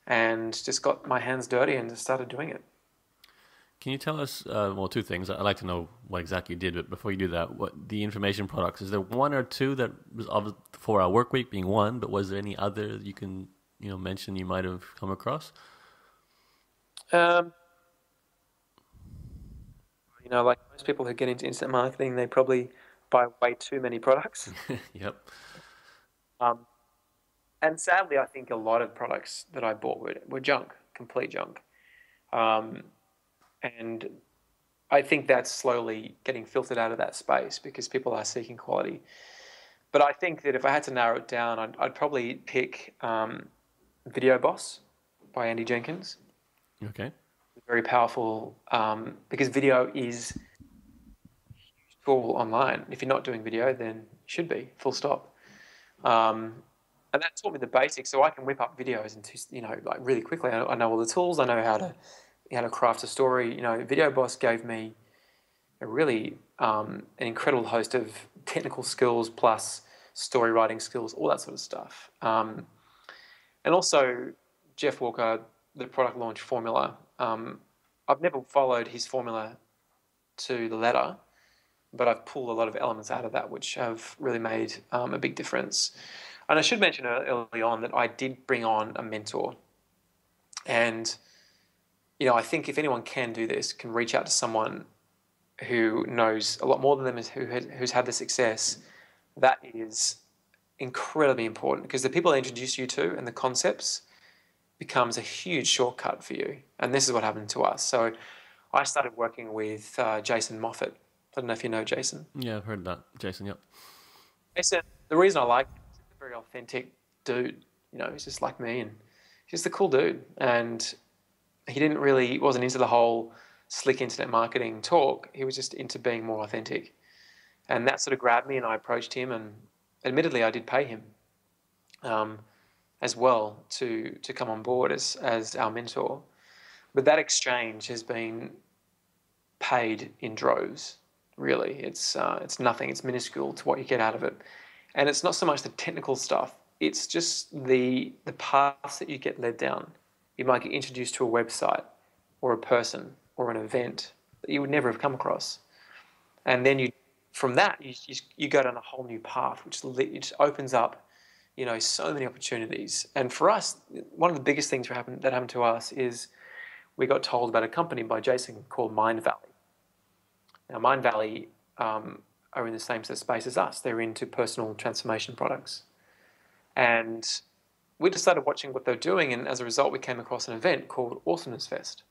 [SPEAKER 2] and just got my hands dirty and just started doing it.
[SPEAKER 1] Can you tell us, two things. I'd like to know what exactly you did, but before you do that, what the information products, is there one or two that was of the 4-Hour Workweek being one, but was there any other you can, mention you might have come across?
[SPEAKER 2] Like most people who get into internet marketing, they probably buy way too many products.
[SPEAKER 1] Yep.
[SPEAKER 2] And sadly, I think a lot of products that I bought were junk, complete junk. And I think that's slowly getting filtered out of that space because people are seeking quality. But I think that if I had to narrow it down, I'd probably pick Video Boss by Andy Jenkins.
[SPEAKER 1] Okay.
[SPEAKER 2] Very powerful because video is a huge tool online. If you're not doing video, then you should be, full stop. And that taught me the basics, so I can whip up videos into, like really quickly. I know all the tools. I know how to craft a story. Video Boss gave me a really an incredible host of technical skills plus story writing skills, all that sort of stuff. And also Jeff Walker, the product launch formula. I've never followed his formula to the letter, but I've pulled a lot of elements out of that which have really made a big difference. And I should mention early on that I did bring on a mentor. And, I think if anyone can do this, can reach out to someone who knows a lot more than them, who's had the success, that is incredibly important because the people they introduce you to and the concepts becomes a huge shortcut for you. And this is what happened to us. So I started working with Jason Moffat. I don't know if you know Jason.
[SPEAKER 1] Yeah, I've heard that. Jason, yep.
[SPEAKER 2] Jason, the reason I like him is he's a very authentic dude. He's just like me and he's just a cool dude. And he wasn't into the whole slick internet marketing talk. He was just into being more authentic. And that sort of grabbed me and I approached him and admittedly I did pay him as well to come on board as our mentor. But that exchange has been paid in droves. Really, it's nothing. It's minuscule to what you get out of it, and it's not so much the technical stuff. It's just the paths that you get led down. You might get introduced to a website or a person or an event that you would never have come across, and then from that you go down a whole new path, which just opens up, so many opportunities. And for us, one of the biggest things that happened to us is we got told about a company by Jason called Mind Valley. Now, Mind Valley are in the same sort of space as us. They're into personal transformation products. And we just started watching what they're doing, and as a result, we came across an event called Awesomeness Fest.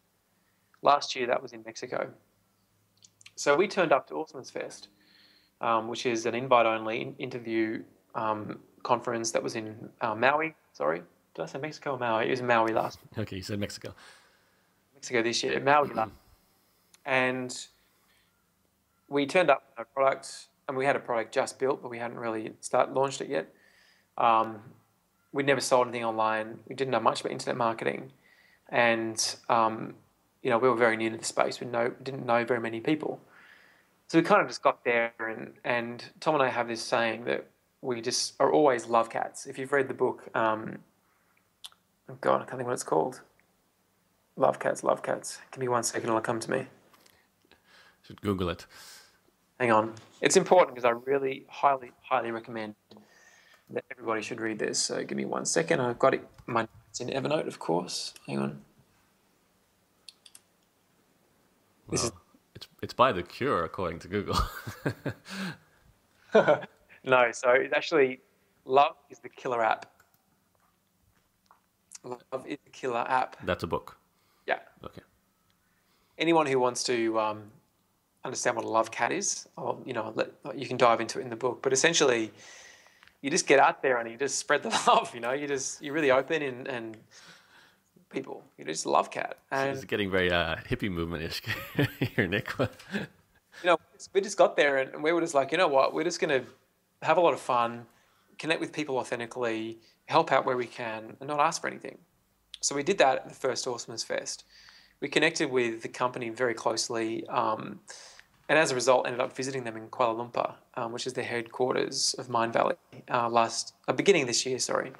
[SPEAKER 2] Last year, that was in Mexico. So we turned up to Awesomeness Fest, which is an invite-only interview conference that was in Maui. Sorry, did I say Mexico or Maui? It was Maui last year.
[SPEAKER 1] Okay, you said Mexico.
[SPEAKER 2] Mexico this year, Maui last year. And we turned up with a product, and we had a product just built, but we hadn't really launched it yet. We'd never sold anything online. We didn't know much about internet marketing. And, we were very new to the space. We didn't know very many people. So we kind of just got there, and Tom and I have this saying that we just are always love cats. If you've read the book, oh God, I can't think what it's called. Love cats, love cats. Give me 1 second, it'll come to me.
[SPEAKER 1] Should Google it.
[SPEAKER 2] Hang on. It's important because I really highly, highly recommend that everybody should read this. So give me 1 second. I've got it. It's in Evernote, of course. Hang on.
[SPEAKER 1] It's by The Cure, according to Google.
[SPEAKER 2] No, so it's actually Love is the Killer App. Love is the Killer App.
[SPEAKER 1] That's a book.
[SPEAKER 2] Yeah.
[SPEAKER 1] Okay.
[SPEAKER 2] Anyone who wants to understand what a love cat is, you can dive into it in the book. But essentially, you just get out there and you just spread the love. You're really open and people. You just love cat. And
[SPEAKER 1] it's getting very hippie movement-ish here, Nick.
[SPEAKER 2] We just got there and we were just like, you know what? We're just going to have a lot of fun, connect with people authentically, help out where we can, and not ask for anything. So we did that at the first Awesomeness Fest. We connected with the company very closely, and as a result, ended up visiting them in Kuala Lumpur, which is the headquarters of Mind Valley, beginning this year, sorry.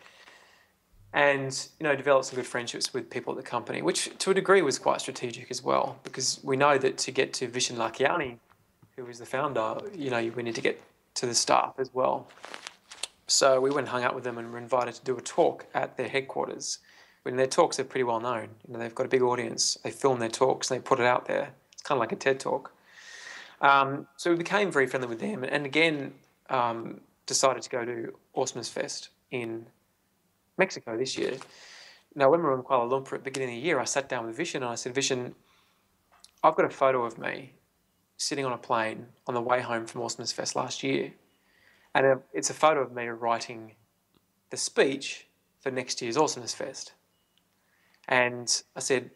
[SPEAKER 2] And developed some good friendships with people at the company, which to a degree was quite strategic as well, because we know that to get to Vishen Lakhiani, who is the founder, we need to get to the staff as well. So we went and hung out with them and were invited to do a talk at their headquarters. When their talks are pretty well known, they've got a big audience. They film their talks and they put it out there. It's kind of like a TED talk. So we became very friendly with them, and again decided to go to Awesomeness Fest in Mexico this year. Now, when we were in Kuala Lumpur at the beginning of the year, I sat down with Vishen and I said, Vishen, I've got a photo of me sitting on a plane on the way home from Awesomeness Fest last year, and it's a photo of me writing the speech for next year's Awesomeness Fest. And I said,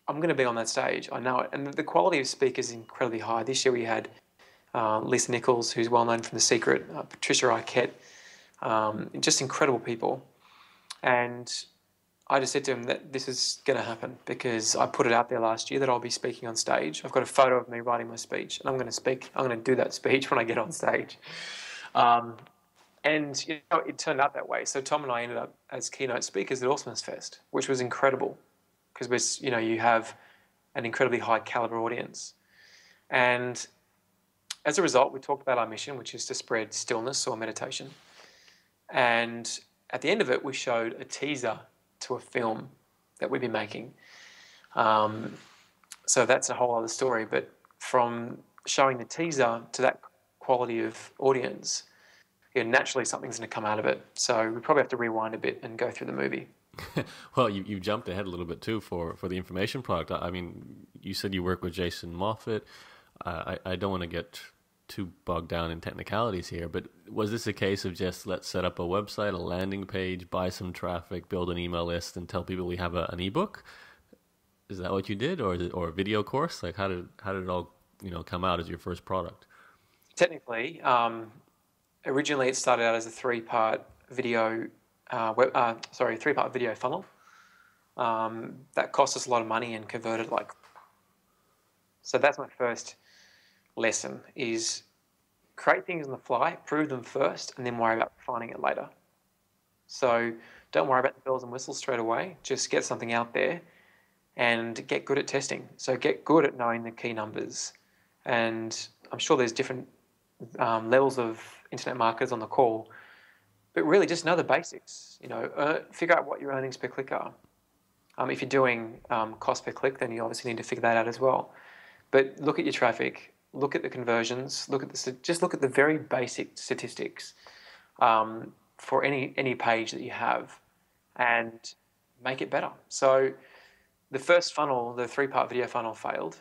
[SPEAKER 2] I'm going to be on that stage. I know it. And the quality of speakers is incredibly high. This year we had Lisa Nichols, who's well known from The Secret, Patricia Arquette, just incredible people. And I just said to him that this is going to happen because I put it out there last year that I'll be speaking on stage. I've got a photo of me writing my speech, and I'm going to speak. I'm going to do that speech when I get on stage. And it turned out that way. So Tom and I ended up as keynote speakers at Awesomeness Fest, which was incredible because you have an incredibly high caliber audience. And as a result, we talked about our mission, which is to spread stillness or meditation. And at the end of it, we showed a teaser to a film that we'd be making. So that's a whole other story. But from showing the teaser to that quality of audience, naturally something's going to come out of it. So we probably have to rewind a bit and go through the movie.
[SPEAKER 1] Well, you jumped ahead a little bit too for the information product. I mean, you said you work with Jason Moffat. I don't want to get too bogged down in technicalities here, but was this a case of just let's set up a website, a landing page, buy some traffic, build an email list, and tell people we have an ebook? Is that what you did, or a video course? Like how did it all come out as your first product? Technically,
[SPEAKER 2] originally it started out as a three-part video funnel that cost us a lot of money and converted So that's my first lesson, is create things on the fly, prove them first, and then worry about refining it later. So don't worry about the bells and whistles straight away. Just get something out there and get good at testing. So get good at knowing the key numbers. And I'm sure there's different levels of internet marketers on the call, but really just know the basics. Figure out what your earnings per click are. If you're doing cost per click, then you obviously need to figure that out as well. But look at your traffic, look at the conversions, just look at the very basic statistics for any page that you have, and make it better. So the first funnel, the 3-part video funnel, failed.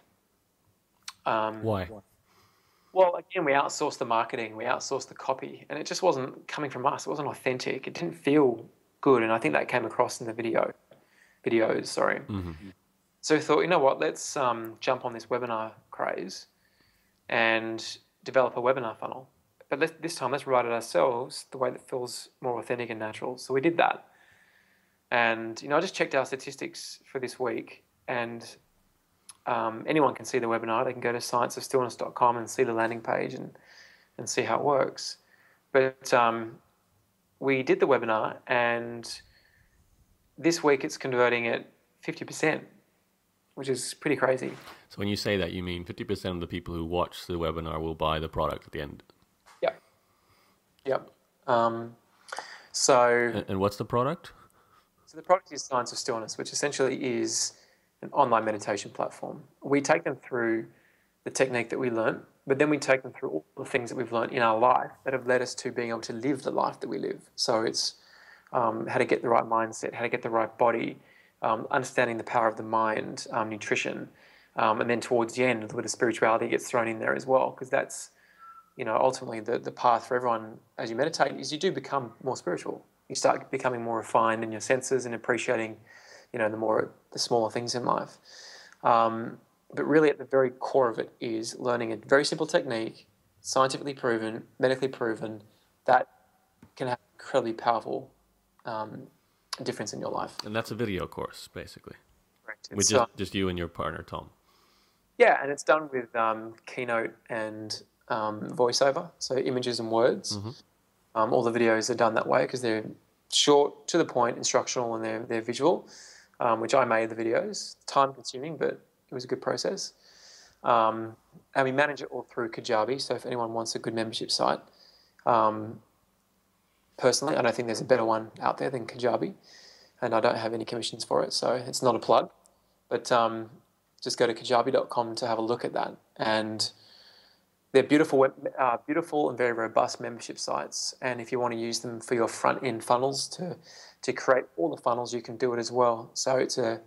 [SPEAKER 1] Why?
[SPEAKER 2] Well, again, we outsourced the marketing, we outsourced the copy, and it just wasn't coming from us. It wasn't authentic. It didn't feel good, and I think that came across in the videos. Sorry.
[SPEAKER 1] Mm-hmm.
[SPEAKER 2] So we thought, you know what? Let's jump on this webinar craze and develop a webinar funnel. But this time, let's write it ourselves the way that feels more authentic and natural. So we did that, and I just checked our statistics for this week, and anyone can see the webinar. They can go to scienceofstillness.com and see the landing page and see how it works. But we did the webinar, and this week it's converting at 50%, which is pretty crazy.
[SPEAKER 1] So when you say that, you mean 50% of the people who watch the webinar will buy the product at the end? Yep. And what's the product?
[SPEAKER 2] So the product is Science of Stillness, which essentially is an online meditation platform. We take them through the technique that we learned, but then we take them through all the things that we've learned in our life that have led us to being able to live the life that we live. So it's how to get the right mindset, how to get the right body, understanding the power of the mind, nutrition, and then towards the end, a little bit of spirituality gets thrown in there as well, because that's, ultimately the path for everyone as you meditate is you do become more spiritual. You start becoming more refined in your senses and appreciating, the smaller things in life. But really at the very core of it is learning a very simple technique, scientifically proven, medically proven, that can have incredibly powerful difference in your life.
[SPEAKER 1] And that's a video course, basically.
[SPEAKER 2] Correct.
[SPEAKER 1] With just you and your partner, Tom.
[SPEAKER 2] Yeah, and it's done with Keynote and voiceover, so images and words.
[SPEAKER 1] Mm-hmm.
[SPEAKER 2] All the videos are done that way because they're short, to the point, instructional, and they're visual, which I made the videos. Time consuming, but it was a good process. And we manage it all through Kajabi, so if anyone wants a good membership site, personally, I don't think there's a better one out there than Kajabi, and I don't have any commissions for it, so it's not a plug. But just go to kajabi.com to have a look at that. And they're beautiful and very robust membership sites. And if you want to use them for your front-end funnels to create all the funnels, you can do it as well. So it's an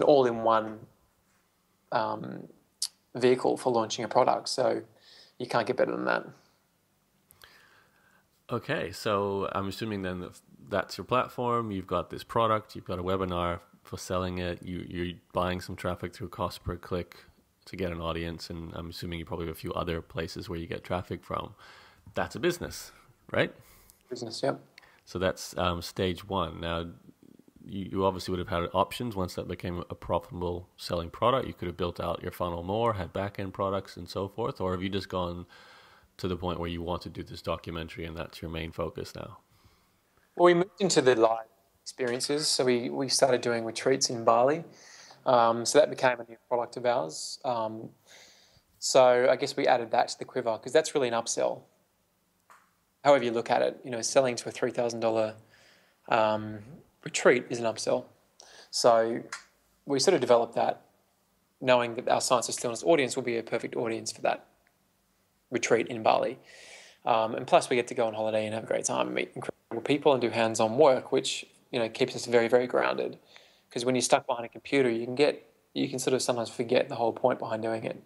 [SPEAKER 2] all-in-one vehicle for launching a product. So you can't get better than that.
[SPEAKER 1] Okay, so I'm assuming then that's your platform. You've got this product. You've got a webinar for selling it. You're buying some traffic through cost per click to get an audience, and I'm assuming you probably have a few other places where you get traffic from. That's a business, right?
[SPEAKER 2] Business, yep.
[SPEAKER 1] So that's stage one. Now, you obviously would have had options once that became a profitable selling product. You could have built out your funnel more, had back-end products and so forth, or have you just gone to the point where you want to do this documentary and that's your main focus now?
[SPEAKER 2] Well, we moved into the live experiences. So we started doing retreats in Bali. So that became a new product of ours. So I guess we added that to the quiver because that's really an upsell. However you look at it, selling to a $3,000 retreat is an upsell. So we sort of developed that knowing that our Science of Stillness audience will be a perfect audience for that retreat in Bali. And plus we get to go on holiday and have a great time and meet incredible people and do hands-on work, which, keeps us very, very grounded. Because when you're stuck behind a computer, you can sort of sometimes forget the whole point behind doing it.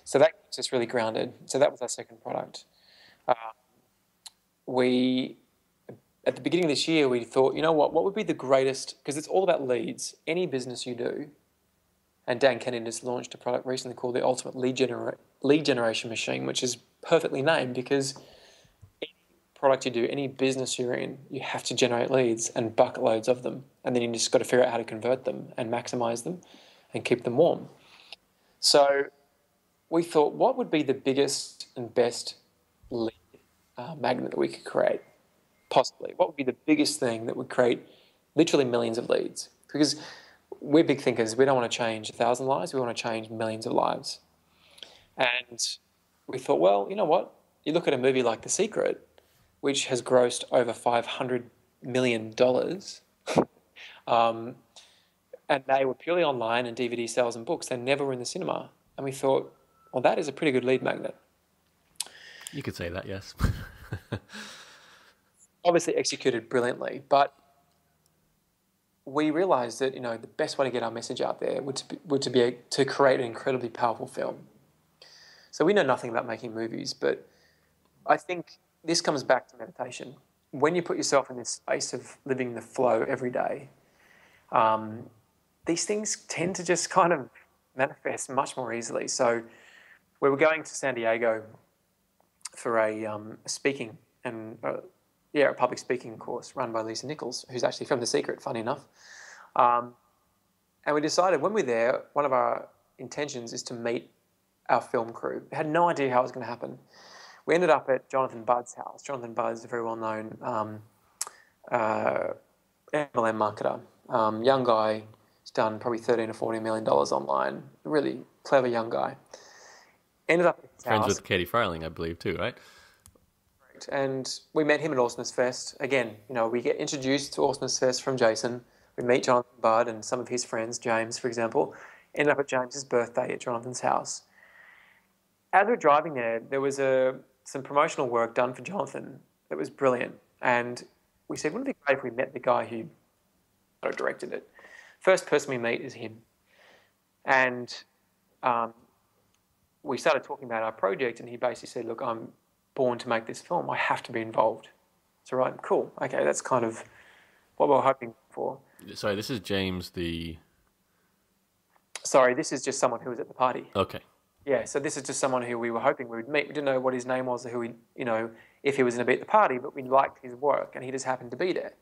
[SPEAKER 2] So that keeps us really grounded. So that was our second product. At the beginning of this year, we thought, what would be the greatest, because it's all about leads. Any business you do, and Dan Kennedy just launched a product recently called the Ultimate Lead Generation Machine, which is perfectly named because any product you do, any business you're in, you have to generate leads and bucket loads of them. And then you just got to figure out how to convert them and maximize them and keep them warm. So we thought, what would be the biggest and best lead magnet that we could create? Possibly. What would be the biggest thing that would create literally millions of leads? Because we're big thinkers. We don't want to change 1,000 lives. We want to change millions of lives. And we thought, well, you know what? You look at a movie like The Secret, which has grossed over $500 million, and they were purely online and DVD sales and books. They never were in the cinema. And we thought, well, that is a pretty good lead magnet.
[SPEAKER 1] You could say that, yes.
[SPEAKER 2] Obviously executed brilliantly, but we realized that, the best way to get our message out there would be to create an incredibly powerful film. So we know nothing about making movies, but I think this comes back to meditation. When you put yourself in this space of living the flow every day, these things tend to just kind of manifest much more easily. So we were going to San Diego for a speaking and a public speaking course run by Lisa Nichols, who's actually from The Secret, funny enough. And we decided when we're there, one of our intentions is to meet our film crew. We had no idea how it was going to happen. We ended up at Jonathan Budd's house. Jonathan Budd is a very well-known MLM marketer, young guy. He's done probably $13 or $14 million online. A really clever young guy. Ended up at his
[SPEAKER 1] Friends
[SPEAKER 2] house.
[SPEAKER 1] with Katie Freiling, I believe, too, right?
[SPEAKER 2] And we met him at Awesomeness Fest. Again, we get introduced to Awesomeness Fest from Jason. We meet Jonathan Budd and some of his friends, James, for example. End up at James's birthday at Jonathan's house. As we were driving there was some promotional work done for Jonathan that was brilliant. And we said, wouldn't it be great if we met the guy who directed it? First person we meet is him. And we started talking about our project, and he basically said, look, I'm born to make this film. I have to be involved. So, right, cool. Okay, that's kind of what we were hoping for.
[SPEAKER 1] Sorry, this is James
[SPEAKER 2] Sorry, this is just someone who was at the party.
[SPEAKER 1] Okay.
[SPEAKER 2] Yeah, so this is just someone who we were hoping we would meet. We didn't know what his name was or who if he was going to be at the party, but we liked his work, and he just happened to be there.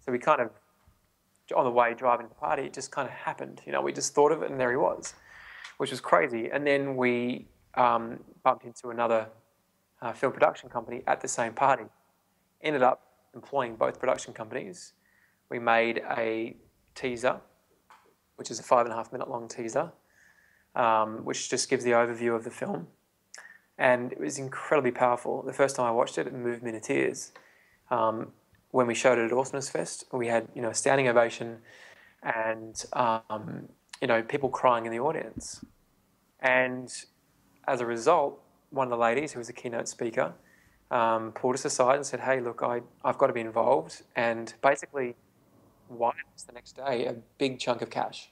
[SPEAKER 2] So we kind of, on the way driving to the party, it just kind of happened. We just thought of it, and there he was, which was crazy. And then we bumped into another film production company at the same party. Ended up employing both production companies. We made a teaser, which is a 5.5 minute long teaser, which just gives the overview of the film. And it was incredibly powerful. The first time I watched it, it moved me to tears. When we showed it at Awesomeness Fest, we had a standing ovation and people crying in the audience. And as a result, one of the ladies who was a keynote speaker pulled us aside and said, hey, look, I've got to be involved. And basically wired us the next day a big chunk of cash.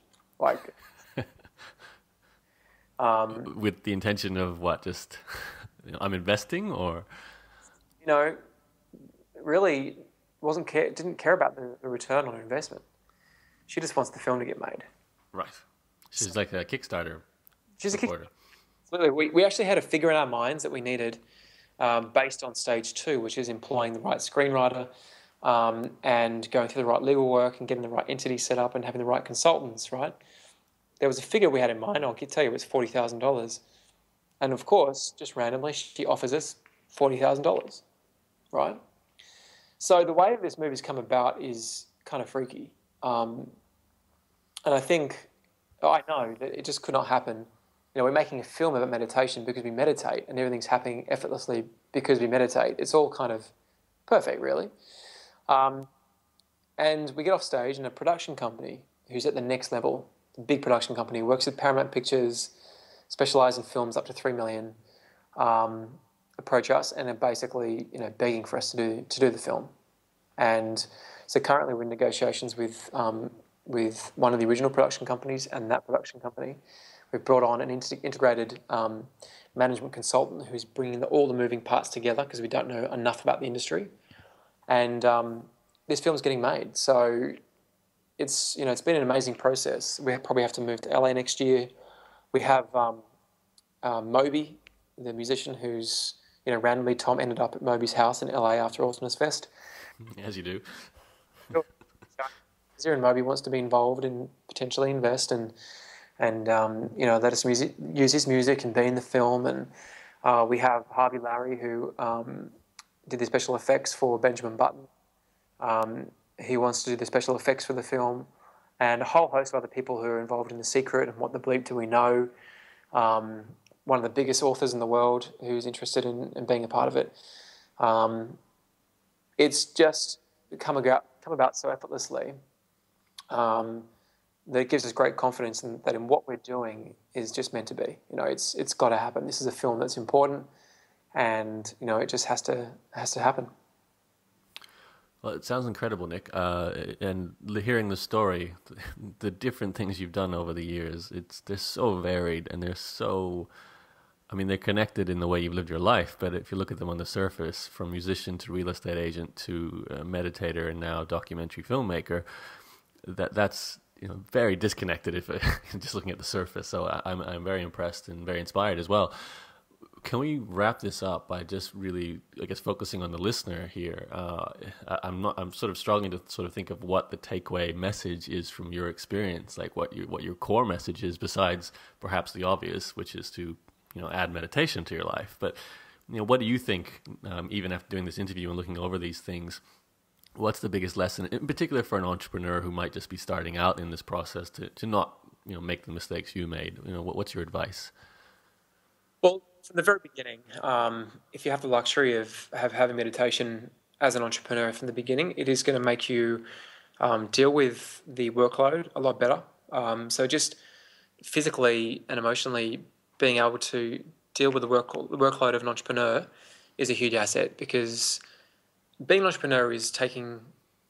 [SPEAKER 1] With the intention of what? Just, I'm investing, or?
[SPEAKER 2] Really didn't care about the return on investment. She just wants the film to get made.
[SPEAKER 1] Right. She's like a Kickstarter.
[SPEAKER 2] She's supporter. Absolutely. We actually had a figure in our minds that we needed based on stage 2, which is employing the right screenwriter and going through the right legal work and getting the right entity set up and having the right consultants, right? There was a figure we had in mind. I'll tell you, it was $40,000. And of course, just randomly, she offers us $40,000, right? So the way this movie's come about is kind of freaky. And I know that it just could not happen. We're making a film about meditation because we meditate, and everything's happening effortlessly because we meditate. It's all kind of perfect, really. And we get off stage, and a production company who's at the next level, a big production company, works with Paramount Pictures, specialise in films up to $3 million, approach us and are basically begging for us to do the film. And so currently we're in negotiations with one of the original production companies and that production company. We've brought on an integrated management consultant who's bringing all the moving parts together because we don't know enough about the industry. And this film's getting made. So it's been an amazing process. We probably have to move to LA next year. We have Moby, the musician who's, randomly Tom ended up at Moby's house in LA after Awesomeness Fest.
[SPEAKER 1] As you do.
[SPEAKER 2] And Moby wants to be involved and potentially invest, and and let us use his music and be in the film. And we have Harvey Larry, who did the special effects for Benjamin Button. He wants to do the special effects for the film, and a whole host of other people who are involved in The Secret and What the Bleep Do We Know. One of the biggest authors in the world who's interested in being a part of it. It's just come about so effortlessly that it gives us great confidence that in what we're doing is just meant to be. It's got to happen. This is a film that's important, and it just has to happen.
[SPEAKER 1] Well, it sounds incredible, Nick. And hearing the story, the different things you've done over the years, they're so varied, and they're connected in the way you've lived your life. But if you look at them on the surface, from musician to real estate agent to meditator and now documentary filmmaker, that's very disconnected if just looking at the surface. So I'm very impressed and very inspired as well. Can we wrap this up by just really, I guess, focusing on the listener here? I'm sort of struggling to sort of think of what the takeaway message is from your experience, like what your core message is, besides perhaps the obvious, which is to add meditation to your life. But what do you think, even after doing this interview and looking over these things, what's the biggest lesson, in particular for an entrepreneur who might just be starting out in this process, to not make the mistakes you made? What's your advice?
[SPEAKER 2] Well, from the very beginning, if you have the luxury of having meditation as an entrepreneur from the beginning, it is going to make you deal with the workload a lot better. So just physically and emotionally being able to deal with the workload of an entrepreneur is a huge asset, because being an entrepreneur is taking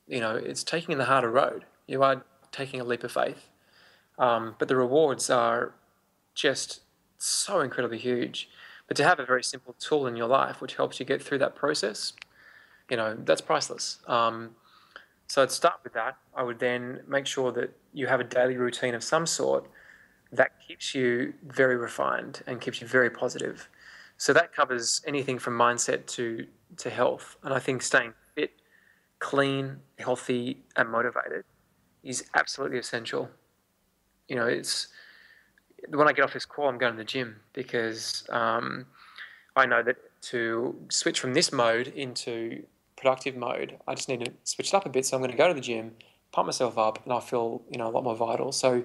[SPEAKER 2] in the harder road. You are taking a leap of faith. But the rewards are just so incredibly huge. But to have a very simple tool in your life which helps you get through that process, that's priceless. So I'd start with that. I would then make sure that you have a daily routine of some sort that keeps you very refined and keeps you very positive. So that covers anything from mindset to health. And I think staying fit, clean, healthy, and motivated is absolutely essential. It's when I get off this call, I'm going to the gym, because I know that to switch from this mode into productive mode, I just need to switch it up a bit. So I'm going to go to the gym, pump myself up, and I'll feel a lot more vital. So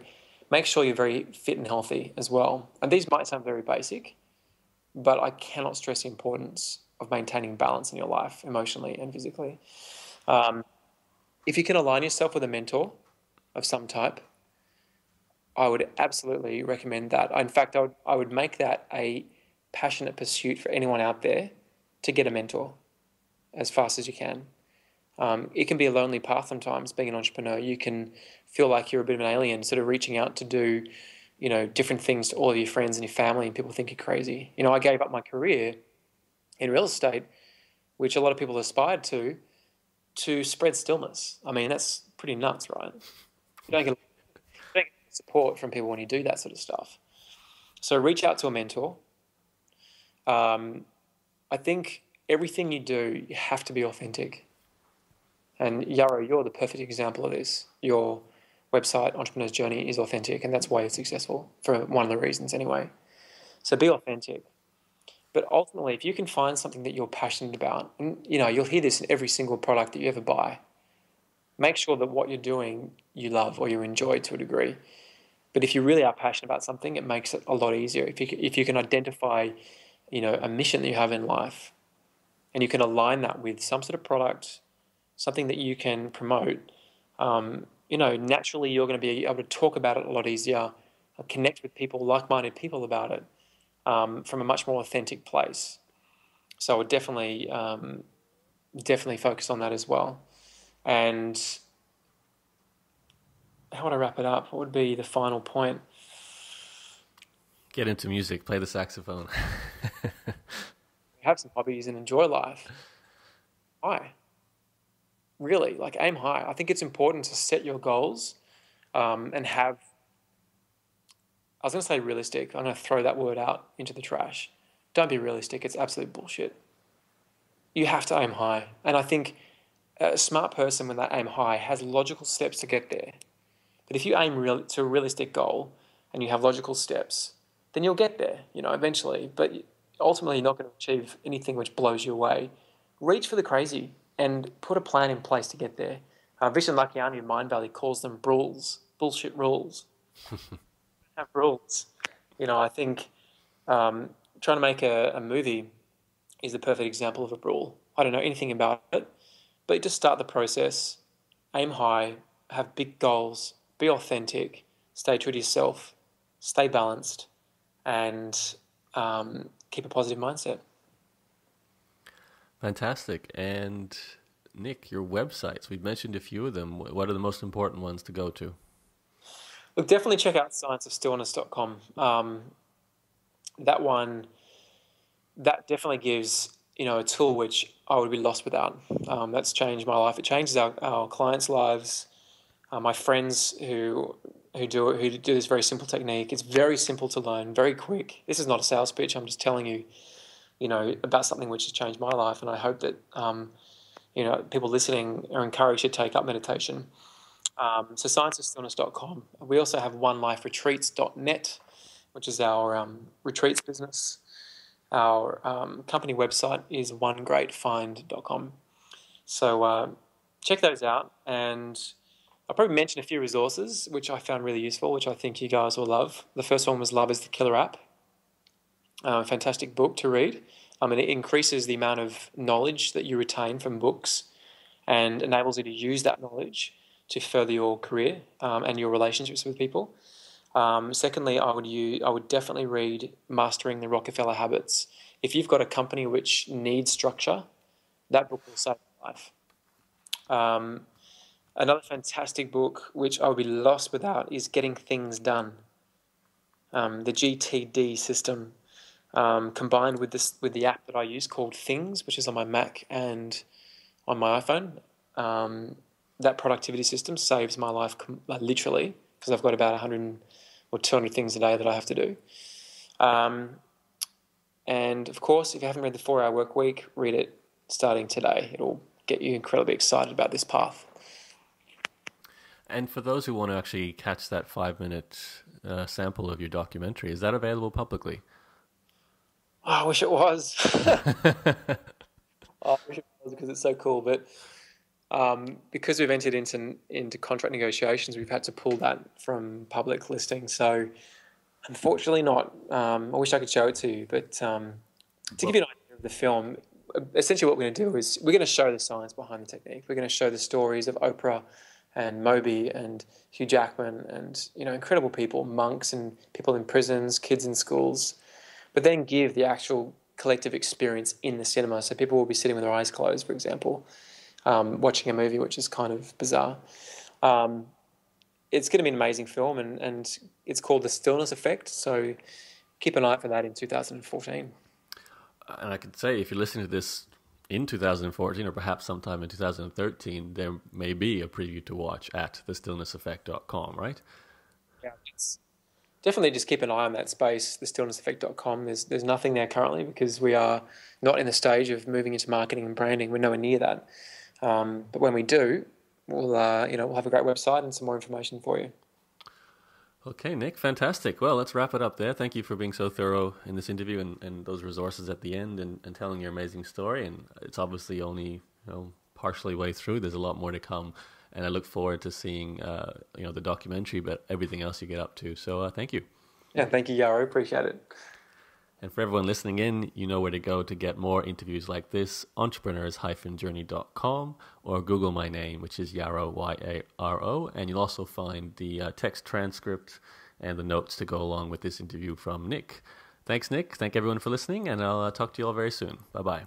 [SPEAKER 2] make sure you're very fit and healthy as well. And these might sound very basic, but I cannot stress the importance of maintaining balance in your life, emotionally and physically. If you can align yourself with a mentor of some type, I would absolutely recommend that. In fact, I would make that a passionate pursuit for anyone out there to get a mentor as fast as you can. It can be a lonely path sometimes, being an entrepreneur. You can feel like you're a bit of an alien, sort of reaching out to do, different things to all of your friends and your family, and people think you're crazy. I gave up my career in real estate, which a lot of people aspired to spread stillness. I mean, that's pretty nuts, right? You don't get support from people when you do that sort of stuff. So reach out to a mentor. I think everything you do, you have to be authentic. And Yarrow, you're the perfect example of this. Your website, Entrepreneur's Journey, is authentic, and that's why you're successful, for one of the reasons anyway. So be authentic. But ultimately, if you can find something that you're passionate about, and you'll hear this in every single product that you ever buy, make sure that what you're doing you love or you enjoy to a degree. But if you really are passionate about something, it makes it a lot easier. If you can identify, a mission that you have in life, and you can align that with some sort of product, something that you can promote, naturally you're going to be able to talk about it a lot easier, connect with people, like-minded people about it, from a much more authentic place. So I would definitely focus on that as well. And how would I wrap it up? What would be the final point?
[SPEAKER 1] Get into music, play the saxophone.
[SPEAKER 2] Have some hobbies and enjoy life. High. Really, aim high. I think it's important to set your goals and have, I was going to say realistic. I'm going to throw that word out into the trash. Don't be realistic. It's absolute bullshit. You have to aim high. And I think a smart person, when they aim high, has logical steps to get there. But if you aim to a realistic goal and you have logical steps, then you'll get there, eventually. But ultimately, you're not going to achieve anything which blows you away. Reach for the crazy and put a plan in place to get there. Vishen Lakhiani in Mind Valley calls them rules, bullshit rules. Have rules. I think trying to make a movie is the perfect example of a rule. I don't know anything about it, but just start the process, aim high, have big goals, be authentic, stay true to yourself, stay balanced, and keep a positive mindset.
[SPEAKER 1] Fantastic. And Nick, your websites, we've mentioned a few of them. What are the most important ones to go to?
[SPEAKER 2] Look, definitely check out scienceofstillness.com. That definitely gives, a tool which I would be lost without. That's changed my life. It changes our clients' lives. My friends who do this very simple technique. It's very simple to learn, very quick. This is not a sales pitch. I'm just telling you, about something which has changed my life. And I hope that, people listening are encouraged to take up meditation. So scienceofstillness.com. We also have oneliferetreats.net, which is our retreats business. Our company website is onegreatfind.com. So check those out. And I'll probably mention a few resources which I found really useful, which I think you guys will love. The first one was Love is the Killer App. A fantastic book to read. And it increases the amount of knowledge that you retain from books and enables you to use that knowledge to further your career and your relationships with people. Secondly, I would definitely read Mastering the Rockefeller Habits. If you've got a company which needs structure, that book will save your life. Another fantastic book which I would be lost without is Getting Things Done. The GTD system, combined with the app that I use called Things, which is on my Mac and on my iPhone. That productivity system saves my life literally, because I've got about 100 or 200 things a day that I have to do. And of course, if you haven't read the 4-Hour Work Week, read it starting today. It'll get you incredibly excited about this path.
[SPEAKER 1] And for those who want to actually catch that 5-minute sample of your documentary, is that available publicly?
[SPEAKER 2] Oh, I wish it was. I wish it was, because it's so cool. But because we've entered into contract negotiations, we've had to pull that from public listing. So unfortunately not. I wish I could show it to you. But to give you an idea of the film, essentially what we're going to do is we're going to show the science behind the technique. We're going to show the stories of Oprah and Moby and Hugh Jackman and incredible people, monks and people in prisons, kids in schools, but then give the actual collective experience in the cinema. So people will be sitting with their eyes closed, for example, watching a movie, which is kind of bizarre. It's going to be an amazing film, and it's called The Stillness Effect. So keep an eye out for that in 2014.
[SPEAKER 1] And I could say, if you're listening to this in 2014 or perhaps sometime in 2013, there may be a preview to watch at thestillnesseffect.com, right?
[SPEAKER 2] Yeah, definitely just keep an eye on that space, thestillnesseffect.com. There's nothing there currently because we are not in the stage of moving into marketing and branding. We're nowhere near that. But when we do, we'll have a great website and some more information for you.
[SPEAKER 1] Okay, Nick, fantastic. Well, let's wrap it up there. Thank you for being so thorough in this interview and those resources at the end and telling your amazing story. And it's obviously only partially way through. There's a lot more to come. And I look forward to seeing the documentary, but everything else you get up to. So thank you.
[SPEAKER 2] Yeah, thank you, Yarrow. Appreciate it.
[SPEAKER 1] And for everyone listening in, you know where to go to get more interviews like this, entrepreneurs-journey.com, or Google my name, which is Yarrow, Y-A-R-O, and you'll also find the text transcript and the notes to go along with this interview from Nick. Thanks, Nick. Thank everyone for listening, and I'll talk to you all very soon. Bye-bye.